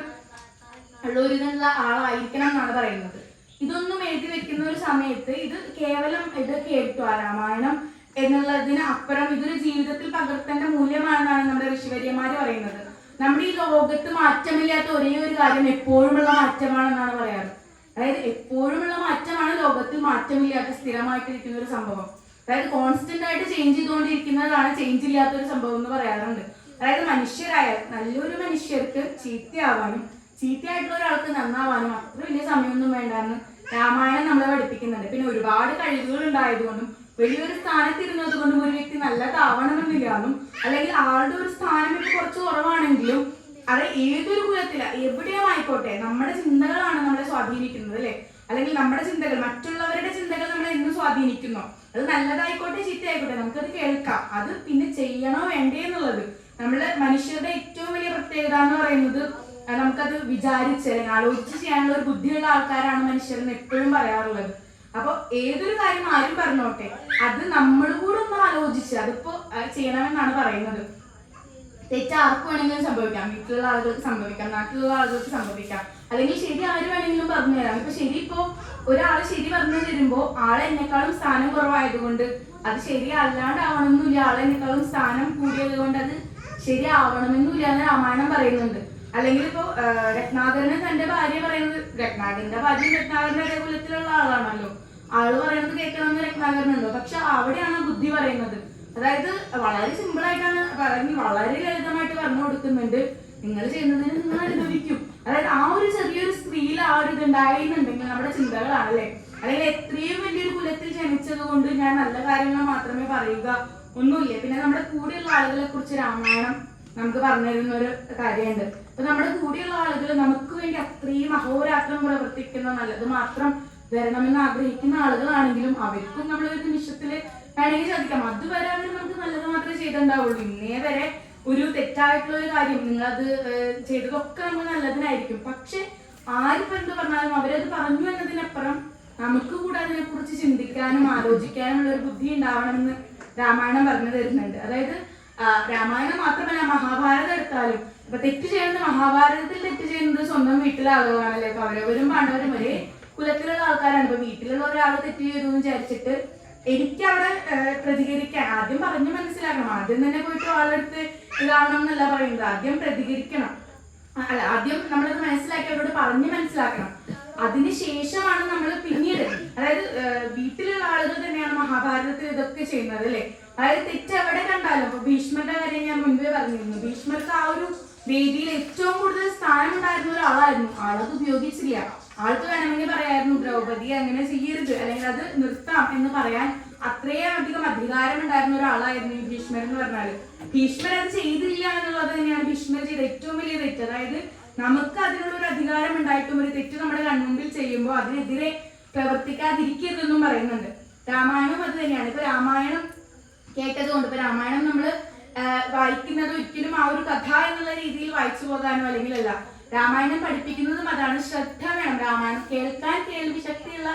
ഉള്ള ഒരു ഇതുള്ള ആളായിരിക്കണം എന്നാണ് പറയുന്നത്. ഇതൊന്നും എഴുതി വെക്കുന്ന ഒരു സമയത്ത് ഇത് കേവലം ഇത് കേട്ടു രാമായണം എന്നുള്ളതിന് അപ്പുറം ഇതൊരു ജീവിതത്തിൽ പകർത്തേണ്ട മൂല്യമാണെന്നാണ് നമ്മുടെ ഋഷിവര്യന്മാര് പറയുന്നത്. നമ്മുടെ ഈ ലോകത്ത് മാറ്റമില്ലാത്ത ഒരേ ഒരു കാര്യം എപ്പോഴുമുള്ള മാറ്റമാണെന്നാണ് പറയാറ്. അതായത് എപ്പോഴുമുള്ള മാറ്റമാണ് ലോകത്തിൽ മാറ്റമില്ലാത്ത സ്ഥിരമായിട്ടിരിക്കുന്ന ഒരു സംഭവം. അതായത് കോൺസ്റ്റന്റ് ആയിട്ട് ചേഞ്ച് ചെയ്തുകൊണ്ടിരിക്കുന്നതാണ് ചേഞ്ച് ഇല്ലാത്ത ഒരു സംഭവം എന്ന് പറയാറുണ്ട്. അതായത് മനുഷ്യരായാൽ നല്ലൊരു മനുഷ്യർക്ക് ചീത്തയാവാനും ചീത്തയായിട്ടുള്ള ഒരാൾക്ക് നന്നാവാനും അത്ര വലിയ സമയമൊന്നും വേണ്ടെന്ന് രാമായണം നമ്മളെ പഠിപ്പിക്കുന്നുണ്ട്. പിന്നെ ഒരുപാട് കഴിവുകൾ ഉണ്ടായതുകൊണ്ടും വലിയൊരു സ്ഥാനത്തിരുന്നത് കൊണ്ടും ഒരു വ്യക്തി നല്ലതാവണമെന്നില്ല എന്നും, അല്ലെങ്കിൽ ആളുടെ ഒരു സ്ഥാനം ഇപ്പൊ കുറച്ച് കുറവാണെങ്കിലും അത് ഏതൊരു കുലത്തില എവിടെയായിക്കോട്ടെ നമ്മുടെ ചിന്തകളാണ് നമ്മളെ സ്വാധീനിക്കുന്നത് അല്ലെ. അല്ലെങ്കിൽ നമ്മുടെ ചിന്തകൾ മറ്റുള്ളവരുടെ ചിന്തകൾ നമ്മളെ എന്നും സ്വാധീനിക്കുന്നു. അത് നല്ലതായിക്കോട്ടെ ചീത്തയായിക്കോട്ടെ നമുക്കത് കേൾക്കാം. അത് പിന്നെ ചെയ്യണോ വേണ്ടേ എന്നുള്ളത് നമ്മള് മനുഷ്യരുടെ ഏറ്റവും വലിയ പ്രത്യേകത എന്ന് പറയുന്നത് നമുക്കത് വിചാരിച്ച് അല്ലെങ്കിൽ ആലോചിച്ച് ചെയ്യാനുള്ള ഒരു ബുദ്ധിയുള്ള ആൾക്കാരാണ് മനുഷ്യരെന്ന് എപ്പോഴും പറയാറുള്ളത്. അപ്പൊ ഏതൊരു കാര്യം ആരും പറഞ്ഞോട്ടെ അത് നമ്മൾ കൂടെ ഒന്ന് ആലോചിച്ച് അതിപ്പോ ചെയ്യണമെന്നാണ് പറയുന്നത്. തെറ്റ് ആർക്ക് വേണമെങ്കിലും സംഭവിക്കാം, വീട്ടിലുള്ള ആളുകൾക്ക് സംഭവിക്കാം, നാട്ടിലുള്ള ആളുകൾക്ക് സംഭവിക്കാം, അല്ലെങ്കിൽ ശരി ആര് വേണമെങ്കിലും പറഞ്ഞു തരാം. ഇപ്പൊ ശരി ഇപ്പോ ഒരാള് ശരി പറഞ്ഞു തരുമ്പോ ആളെ എന്നെക്കാളും സ്ഥാനം കുറവായതുകൊണ്ട് അത് ശരിയല്ലാണ്ടാവണമെന്നില്ല, ആളെന്നെക്കാളും സ്ഥാനം കൂടിയത് കൊണ്ട് അത് ശരിയാവണമെന്നില്ല എന്ന് രാമായണം പറയുന്നുണ്ട്. അല്ലെങ്കിൽ ഇപ്പോ രത്നാകരന് തന്റെ ഭാര്യ പറയുന്നത്, രത്നാകരന്റെ ഭാര്യ രത്നാകരന്റെ അതേ കുലത്തിലുള്ള ആളാണല്ലോ, ആള് പറയുന്നത് കേൾക്കണമെന്ന് രത്നാകരനുണ്ടോ? പക്ഷെ അവിടെയാണ് ബുദ്ധി പറയുന്നത്. അതായത് വളരെ സിമ്പിൾ ആയിട്ടാണ് പറഞ്ഞ് വളരെ ലളിതമായിട്ട് പറഞ്ഞു കൊടുക്കുന്നുണ്ട്. നിങ്ങൾ ചെയ്യുന്നതിന് നിങ്ങൾ അനുഭവിക്കും. അതായത് ആ ഒരു ചെറിയൊരു സ്ത്രീയിൽ ആ ഒരു ഇതുണ്ടായിരുന്നുണ്ടെങ്കിൽ നമ്മുടെ ചിന്തകളാണല്ലേ. അല്ലെങ്കിൽ എത്രയും വലിയൊരു കുലത്തിൽ ജനിച്ചത് കൊണ്ട് ഞാൻ നല്ല കാര്യങ്ങൾ മാത്രമേ പറയുക ഒന്നുമില്ല. പിന്നെ നമ്മുടെ കൂടെയുള്ള ആളുകളെ കുറിച്ച് രാമായണം നമുക്ക് പറഞ്ഞു തരുന്ന ഒരു കാര്യമുണ്ട്. അപ്പൊ നമ്മുടെ കൂടെയുള്ള ആളുകൾ നമുക്ക് വേണ്ടി അത്രയും അഹോരാത്രം പ്രവർത്തിക്കുന്ന നല്ലത് മാത്രം വരണമെന്ന് ആഗ്രഹിക്കുന്ന ആളുകളാണെങ്കിലും അവർക്കും നമ്മൾ ഒരു നിമിഷത്തില് വേണമെങ്കിൽ ചോദിക്കാം. അതുവരെ അവർ നമുക്ക് നല്ലത് മാത്രമേ ചെയ്തിട്ടുണ്ടാവുള്ളൂ. ഇന്നേ വരെ ഒരു തെറ്റായിട്ടുള്ള ഒരു കാര്യം നിങ്ങളത് ചെയ്തതൊക്കെ നമുക്ക് നല്ലതിനായിരിക്കും. പക്ഷെ ആരിപ്പോ എന്ത് പറഞ്ഞാലും അവരത് പറഞ്ഞു എന്നതിനപ്പുറം നമുക്ക് കൂടെ അതിനെ കുറിച്ച് ചിന്തിക്കാനും ആലോചിക്കാനുള്ള ഒരു ബുദ്ധി ഉണ്ടാവണമെന്ന് രാമായണം പറഞ്ഞു തരുന്നുണ്ട്. അതായത് രാമായണം മാത്രമല്ല മഹാഭാരതം എടുത്താലും ഇപ്പൊ തെറ്റ് ചെയ്യുന്നത് മഹാഭാരതത്തിൽ തെറ്റ് ചെയ്യുന്നത് സ്വന്തം വീട്ടിലെ ആളുകളാണല്ലേ. കൗരവരും പാണ്ഡവരും ഒരേ കുലത്തിലുള്ള ആൾക്കാരാണ്. ഇപ്പൊ വീട്ടിലുള്ള ഒരാൾ തെറ്റ് ചെയ്തു എന്ന് വിചാരിച്ചിട്ട് എനിക്ക് അവിടെ പ്രതികരിക്കാൻ ആദ്യം പറഞ്ഞു മനസ്സിലാക്കണം. ആദ്യം തന്നെ പോയിട്ട് ആളെടുത്ത് ഇതാവണം എന്നല്ല പറയുന്നത്, ആദ്യം പ്രതികരിക്കണം. അല്ല, ആദ്യം നമ്മളത് മനസ്സിലാക്കി അവരോട് പറഞ്ഞ് മനസ്സിലാക്കണം. അതിനുശേഷമാണ് നമ്മൾ പിന്നീട്, അതായത് വീട്ടിലുള്ള ആളുകൾ തന്നെയാണ് മഹാഭാരതത്തിൽ ഇതൊക്കെ ചെയ്യുന്നത് അല്ലെ. അതായത് തെറ്റ് എവിടെ കണ്ടാലും ഇപ്പൊ ഭീഷ്മരുടെ കാര്യം ഞാൻ മുൻപേ പറഞ്ഞിരുന്നു. ഭീഷ്മർക്ക് ആ ഒരു വേദിയിൽ ഏറ്റവും കൂടുതൽ സ്ഥാനം ഉണ്ടായിരുന്ന ഒരാളായിരുന്നു. ആളത് ഉപയോഗിച്ചില്ല. ആൾക്ക് വേണമെങ്കിൽ പറയായിരുന്നു ദ്രൗപദി അങ്ങനെ ചെയ്യരുത് അല്ലെങ്കിൽ അത് നിർത്താം എന്ന് പറയാൻ അത്രയും അധികം അധികാരം ഉണ്ടായിരുന്ന ഒരാളായിരുന്നു ഈ ഭീഷ്മർ എന്ന് പറഞ്ഞാല്. ഭീഷ്മർ അത് ചെയ്തില്ല എന്നുള്ളത് തന്നെയാണ് ഭീഷ്മർ ചെയ്ത ഏറ്റവും വലിയ തെറ്റ്. അതായത് നമുക്ക് അതിനുള്ള ഒരു അധികാരം ഉണ്ടായിട്ടും ഒരു തെറ്റ് നമ്മുടെ കൺമുമ്പിൽ ചെയ്യുമ്പോൾ അതിനെതിരെ പ്രവർത്തിക്കാതിരിക്കരുതെന്നും പറയുന്നുണ്ട്. രാമായണം അത് തന്നെയാണ്. ഇപ്പൊ രാമായണം കേട്ടത് കൊണ്ട് ഇപ്പൊ രാമായണം നമ്മള് വായിക്കുന്നത് ഒരിക്കലും ആ ഒരു കഥ എന്നുള്ള രീതിയിൽ വായിച്ചു പോകാനോ അല്ലെങ്കിൽ അല്ല, രാമായണം പഠിപ്പിക്കുന്നതും അതാണ്. ശ്രദ്ധ വേണം. രാമായണം കേൾക്കാൻ കേൾവി ശക്തിയുള്ള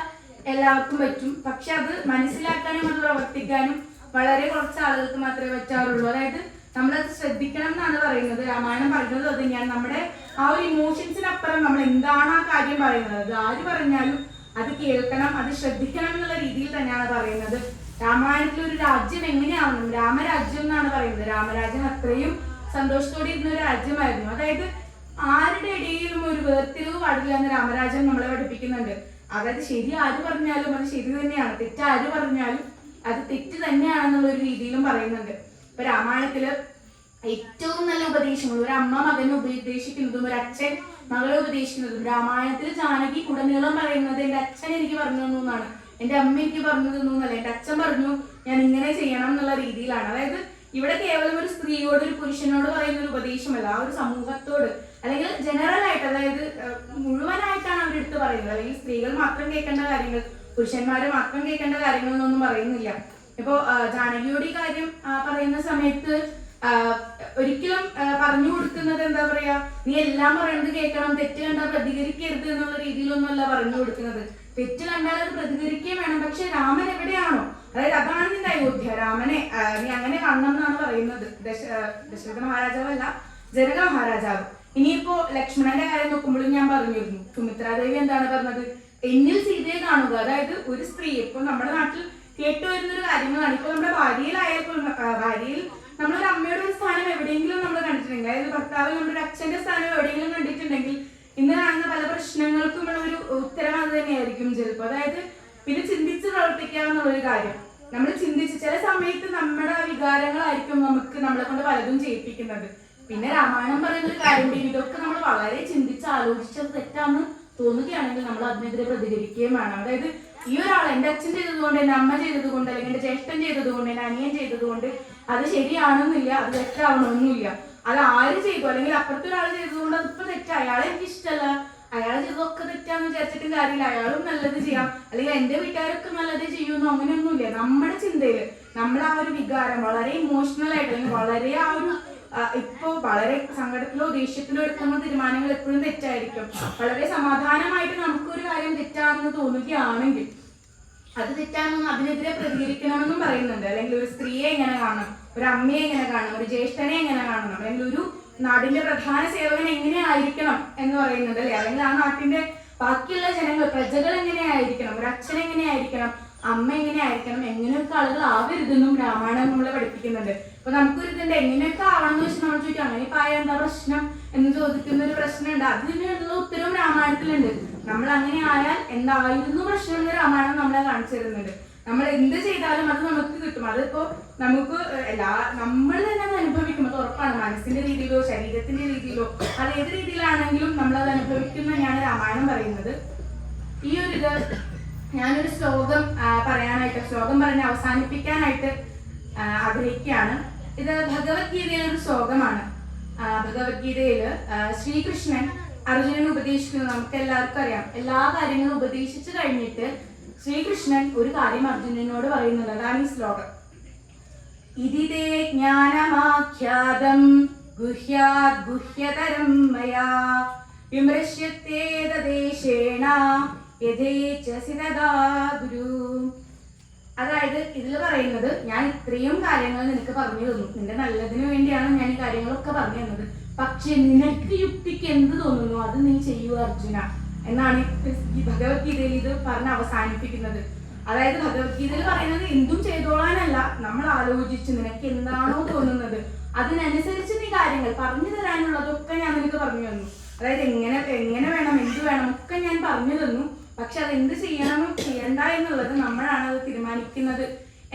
എല്ലാവർക്കും പറ്റും, പക്ഷെ അത് മനസ്സിലാക്കാനും അത് പ്രവർത്തിക്കാനും വളരെ കുറച്ച് ആളുകൾക്ക് മാത്രമേ പറ്റാറുള്ളൂ. അതായത് നമ്മളത് ശ്രദ്ധിക്കണം എന്നാണ് പറയുന്നത്. രാമായണം പറയുന്നത് അത് തന്നെയാണ്. നമ്മുടെ ആ ഒരു ഇമോഷൻസിനപ്പുറം നമ്മൾ എന്താണ് ആ കാര്യം പറയുന്നത്, അത് ആര് പറഞ്ഞാലും അത് കേൾക്കണം, അത് ശ്രദ്ധിക്കണം എന്നുള്ള രീതിയിൽ തന്നെയാണ് പറയുന്നത്. രാമായണത്തിൽ ഒരു രാജ്യം എങ്ങനെയാവണം, രാമരാജ്യം എന്നാണ് പറയുന്നത്. രാമരാജ്യം അത്രയും സന്തോഷത്തോടെ ഇരുന്ന ഒരു രാജ്യമായിരുന്നു. അതായത് ആരുടെ ഇടയിലും ഒരു വേർതിരിവ് പാടില്ല എന്ന് രാമരാജ്യം നമ്മളെ പഠിപ്പിക്കുന്നുണ്ട്. അതായത് ശരി ആര് പറഞ്ഞാലും അത് ശരി തന്നെയാണ്, തെറ്റ് ആര് പറഞ്ഞാലും അത് തെറ്റ് തന്നെയാണെന്നുള്ള ഒരു രീതിയിലും പറയുന്നുണ്ട്. ഇപ്പൊ രാമായണത്തില് ഏറ്റവും നല്ല ഉപദേശങ്ങൾ ഒരു അമ്മ മകനെ ഉപദേശിക്കുന്നതും ഒരു അച്ഛൻ മകളെ ഉപദേശിക്കുന്നതും, രാമായണത്തിൽ ജാനകി ഉടനീളം പറയുന്നത് എന്റെ അച്ഛൻ എനിക്ക് പറഞ്ഞു തന്നു എന്നാണ്, എന്റെ അമ്മ എനിക്ക് പറഞ്ഞു തന്നു എന്നല്ല, എന്റെ അച്ഛൻ പറഞ്ഞു ഞാൻ ഇങ്ങനെ ചെയ്യണം എന്നുള്ള രീതിയിലാണ്. അതായത് ഇവിടെ കേവലം ഒരു സ്ത്രീയോട് ഒരു പുരുഷനോട് പറയുന്ന ഒരു ഉപദേശമല്ല, ആ ഒരു സമൂഹത്തോട് അല്ലെങ്കിൽ ജനറൽ ആയിട്ട്, അതായത് മുഴുവനായിട്ടാണ് അവരെടുത്ത് പറയുന്നത്. അല്ലെങ്കിൽ സ്ത്രീകൾ മാത്രം കേൾക്കേണ്ട കാര്യങ്ങൾ, പുരുഷന്മാര് മാത്രം കേൾക്കേണ്ട കാര്യങ്ങൾ എന്നൊന്നും പറയുന്നില്ല. ഇപ്പോ ജാനകിയോട് ഈ കാര്യം പറയുന്ന സമയത്ത് ഒരിക്കലും പറഞ്ഞു കൊടുക്കുന്നത് എന്താ പറയാ, നീ എല്ലാം പറയുന്നത് കേൾക്കണം, തെറ്റ് കണ്ടാൽ പ്രതികരിക്കരുത് എന്നുള്ള രീതിയിലൊന്നുമല്ല പറഞ്ഞു കൊടുക്കുന്നത്. തെറ്റ് കണ്ടാൽ അത് പ്രതികരിക്കുകയും വേണം, പക്ഷെ രാമൻ എവിടെയാണോ, അതായത് അതാണ് നിന്റെ അയോധ്യ, രാമനെ നീ അങ്ങനെ കാണണം എന്നാണ് പറയുന്നത്. ദശരഥ മഹാരാജാവല്ല, ജനക മഹാരാജാവ്. ഇനിയിപ്പോ ലക്ഷ്മണന്റെ കാര്യം നോക്കുമ്പോഴും ഞാൻ പറഞ്ഞിരുന്നു, സുമിത്രാദേവി എന്താണ് പറഞ്ഞത്, എന്നിൽ സീതയെ കാണുക. അതായത് ഒരു സ്ത്രീ ഇപ്പൊ നമ്മുടെ നാട്ടിൽ കേട്ടുവരുന്ന ഒരു കാര്യങ്ങളാണ്. ഇപ്പൊ നമ്മുടെ ഭാര്യയിലായപ്പോൾ ഭാര്യയിൽ നമ്മളൊരു അമ്മയുടെ ഒരു സ്ഥാനം എവിടെയെങ്കിലും നമ്മൾ കണ്ടിട്ടുണ്ടെങ്കിൽ, അതായത് ഭർത്താവിൽ നമ്മുടെ അച്ഛന്റെ സ്ഥാനം എവിടെയെങ്കിലും കണ്ടിട്ടുണ്ടെങ്കിൽ ഇന്ന് കാണുന്ന പല പ്രശ്നങ്ങൾക്കുമുള്ള ഒരു ഉത്തരം അത് തന്നെയായിരിക്കും ചിലപ്പോൾ. അതായത് പിന്നെ ചിന്തിച്ച് പ്രവർത്തിക്കാമെന്നുള്ളൊരു കാര്യം. നമ്മൾ ചിന്തിച്ച് ചില സമയത്ത് നമ്മുടെ വികാരങ്ങളായിരിക്കും നമുക്ക് നമ്മളെ കൊണ്ട് പലതും ചെയ്യിപ്പിക്കുന്നത്. പിന്നെ രാമായണം പറയുന്ന ഒരു കാര്യം, ഇതൊക്കെ നമ്മൾ വളരെ ചിന്തിച്ച് ആലോചിച്ചത് തെറ്റാന്ന് തോന്നുകയാണെങ്കിൽ നമ്മൾ അതിനെതിരെ പ്രതികരിക്കുകയും വേണം. അതായത് ഈ ഒരാൾ എന്റെ അച്ഛൻ ചെയ്തതുകൊണ്ട്, എന്റെ അമ്മ ചെയ്തതുകൊണ്ട്, അല്ലെങ്കിൽ എന്റെ ജ്യേഷ്ഠൻ ചെയ്തതുകൊണ്ട്, എന്റെ അനിയൻ ചെയ്തതുകൊണ്ട് അത് ശരിയാണെന്നില്ല, അത് തെറ്റാവണമെന്നില്ല. അത് ആര് ചെയ്തു അല്ലെങ്കിൽ അപ്പുറത്തൊരാൾ ചെയ്തതുകൊണ്ട് അതിപ്പോ തെറ്റാ, അയാളെ എനിക്ക് ഇഷ്ടമല്ല, അയാൾ ചെയ്തതൊക്കെ തെറ്റാന്ന് വിചാരിച്ചിട്ടും കാര്യമില്ല, അയാളും നല്ലത് ചെയ്യാം, അല്ലെങ്കിൽ എന്റെ വീട്ടുകാരൊക്കെ നല്ലത് ചെയ്യുന്നു, അങ്ങനെയൊന്നുമില്ല. നമ്മുടെ ചിന്തയില് നമ്മുടെ ആ ഒരു വികാരം വളരെ ഇമോഷണൽ ആയിട്ട് അല്ലെങ്കിൽ വളരെ ആ ഒരു ഇപ്പോ വളരെ സങ്കടത്തിലോ ദേഷ്യത്തിലോ എടുക്കുന്ന തീരുമാനങ്ങൾ എപ്പോഴും തെറ്റായിരിക്കും. വളരെ സമാധാനമായിട്ട് നമുക്കൊരു കാര്യം തെറ്റാണെന്ന് തോന്നുകയാണെങ്കിൽ അത് തെറ്റാണെന്നും അതിനെതിരെ പ്രതികരിക്കണമെന്നും പറയുന്നുണ്ട്. അല്ലെങ്കിൽ ഒരു സ്ത്രീയെ എങ്ങനെ കാണണം, ഒരു അമ്മയെ എങ്ങനെ കാണണം, ഒരു ജ്യേഷ്ഠനെ എങ്ങനെ കാണണം, അല്ലെങ്കിൽ ഒരു നാടിന്റെ പ്രധാന സേവകൻ എങ്ങനെ ആയിരിക്കണം എന്ന് പറയുന്നത് അല്ലെ, അല്ലെങ്കിൽ ആ നാട്ടിന്റെ ബാക്കിയുള്ള ജനങ്ങൾ പ്രജകൾ എങ്ങനെയായിരിക്കണം, ഒരു അച്ഛൻ എങ്ങനെയായിരിക്കണം, അമ്മ എങ്ങനെയായിരിക്കണം, എങ്ങനെയൊക്കെ ആളുകൾ ആവരുതെന്നും രാമായണം നമ്മളെ പഠിപ്പിക്കുന്നുണ്ട്. അപ്പൊ നമുക്കൊരു ഇതുണ്ട്, എങ്ങനെയൊക്കെ ആവണം എന്ന് വെച്ചാൽ നമ്മൾ ചോദിക്കും അങ്ങനെയൊക്കെ ആയ എന്താ പ്രശ്നം എന്ന് ചോദിക്കുന്ന ഒരു പ്രശ്നമുണ്ട്. അതിനുള്ള ഉത്തരവും രാമായണത്തിലുണ്ട്. നമ്മൾ അങ്ങനെ ആയാൽ എന്തായിരുന്നു പ്രശ്നം എന്ന് രാമായണം നമ്മളെ കാണിച്ചു തരുന്നുണ്ട്. നമ്മൾ എന്ത് ചെയ്താലും അത് നമുക്ക് കിട്ടും. അതിപ്പോ നമുക്ക് നമ്മൾ തന്നെ അത് അനുഭവിക്കും, അത് ഉറപ്പാണ്. മനസ്സിന്റെ രീതിയിലോ ശരീരത്തിന്റെ രീതിയിലോ അത് ഏത് രീതിയിലാണെങ്കിലും നമ്മൾ അത് അനുഭവിക്കും തന്നെയാണ് രാമായണം പറയുന്നത്. ഈ ഒരു ഇത് ഞാനൊരു ശ്ലോകം ശ്ലോകം പറഞ്ഞ് അവസാനിപ്പിക്കാനായിട്ട് ആഗ്രഹിക്കുകയാണ്. ഇത് ഭഗവത്ഗീതയിലെ ഒരു ശ്ലോകമാണ്. ഭഗവത്ഗീതയില് ശ്രീകൃഷ്ണൻ അർജുനനെ ഉപദേശിക്കുന്നത് നമുക്ക് എല്ലാവർക്കും അറിയാം. എല്ലാ കാര്യങ്ങളും ഉപദേശിച്ചു കഴിഞ്ഞിട്ട് ശ്രീകൃഷ്ണൻ ഒരു കാര്യം അർജുനനോട് പറയുന്നത്, അതാണ് ഈ ശ്ലോകം. ഇതിതേ ജ്ഞാനമാഖ്യാതം ഗുഹ്യാത് ഗുഹ്യതരം മയാ വിമൃശ്യത്തേതദേശേണ യഥേച്ഛസി തഥാ ഗുരു. അതായത് ഇതിൽ പറയുന്നത്, ഞാൻ ഇത്രയും കാര്യങ്ങൾ നിനക്ക് പറഞ്ഞു തന്നു, നിന്റെ നല്ലതിന് വേണ്ടിയാണ് ഞാൻ ഈ കാര്യങ്ങളൊക്കെ പറഞ്ഞു തന്നത്, പക്ഷെ നിനക്ക് യുക്തിക്ക് എന്ത് തോന്നുന്നു അത് നീ ചെയ്യുക അർജുന എന്നാണ് ഈ ഭഗവത്ഗീതയിൽ ഇത് പറഞ്ഞ് അവസാനിപ്പിക്കുന്നത്. അതായത് ഭഗവത്ഗീതയിൽ പറയുന്നത് എന്തും ചെയ്തോളാനല്ല, നമ്മൾ ആലോചിച്ച് നിനക്ക് എന്താണോ തോന്നുന്നത് അതിനനുസരിച്ച് നീ കാര്യങ്ങൾ പറഞ്ഞു തരാനുള്ളതൊക്കെ ഞാൻ നിനക്ക് പറഞ്ഞു തന്നു. അതായത് എങ്ങനെ വേണം, എന്ത് വേണം ഒക്കെ ഞാൻ പറഞ്ഞു തന്നു, പക്ഷെ അത് എന്ത് ചെയ്യണം ചെയ്യണ്ട എന്നുള്ളത് നമ്മളാണ് അത് തീരുമാനിക്കുന്നത്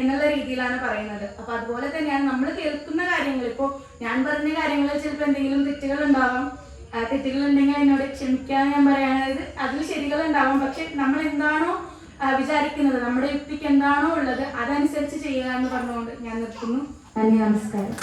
എന്നുള്ള രീതിയിലാണ് പറയുന്നത്. അപ്പൊ അതുപോലെ തന്നെയാണ് നമ്മൾ കേൾക്കുന്ന കാര്യങ്ങൾ. ഇപ്പോ ഞാൻ പറഞ്ഞ കാര്യങ്ങളിൽ ചിലപ്പോൾ എന്തെങ്കിലും തെറ്റുകൾ ഉണ്ടാവാം, തെറ്റുകളുണ്ടെങ്കിൽ എന്നോട് ക്ഷമിക്കാന്ന് ഞാൻ പറയുകയാണെങ്കിൽ അതിൽ ശരികളുണ്ടാവും. പക്ഷെ നമ്മൾ എന്താണോ വിചാരിക്കുന്നത്, നമ്മുടെ യുക്തിക്ക് എന്താണോ ഉള്ളത് അതനുസരിച്ച് ചെയ്യുക എന്ന് പറഞ്ഞുകൊണ്ട് ഞാൻ നിർത്തുന്നു. നന്ദി, നമസ്കാരം.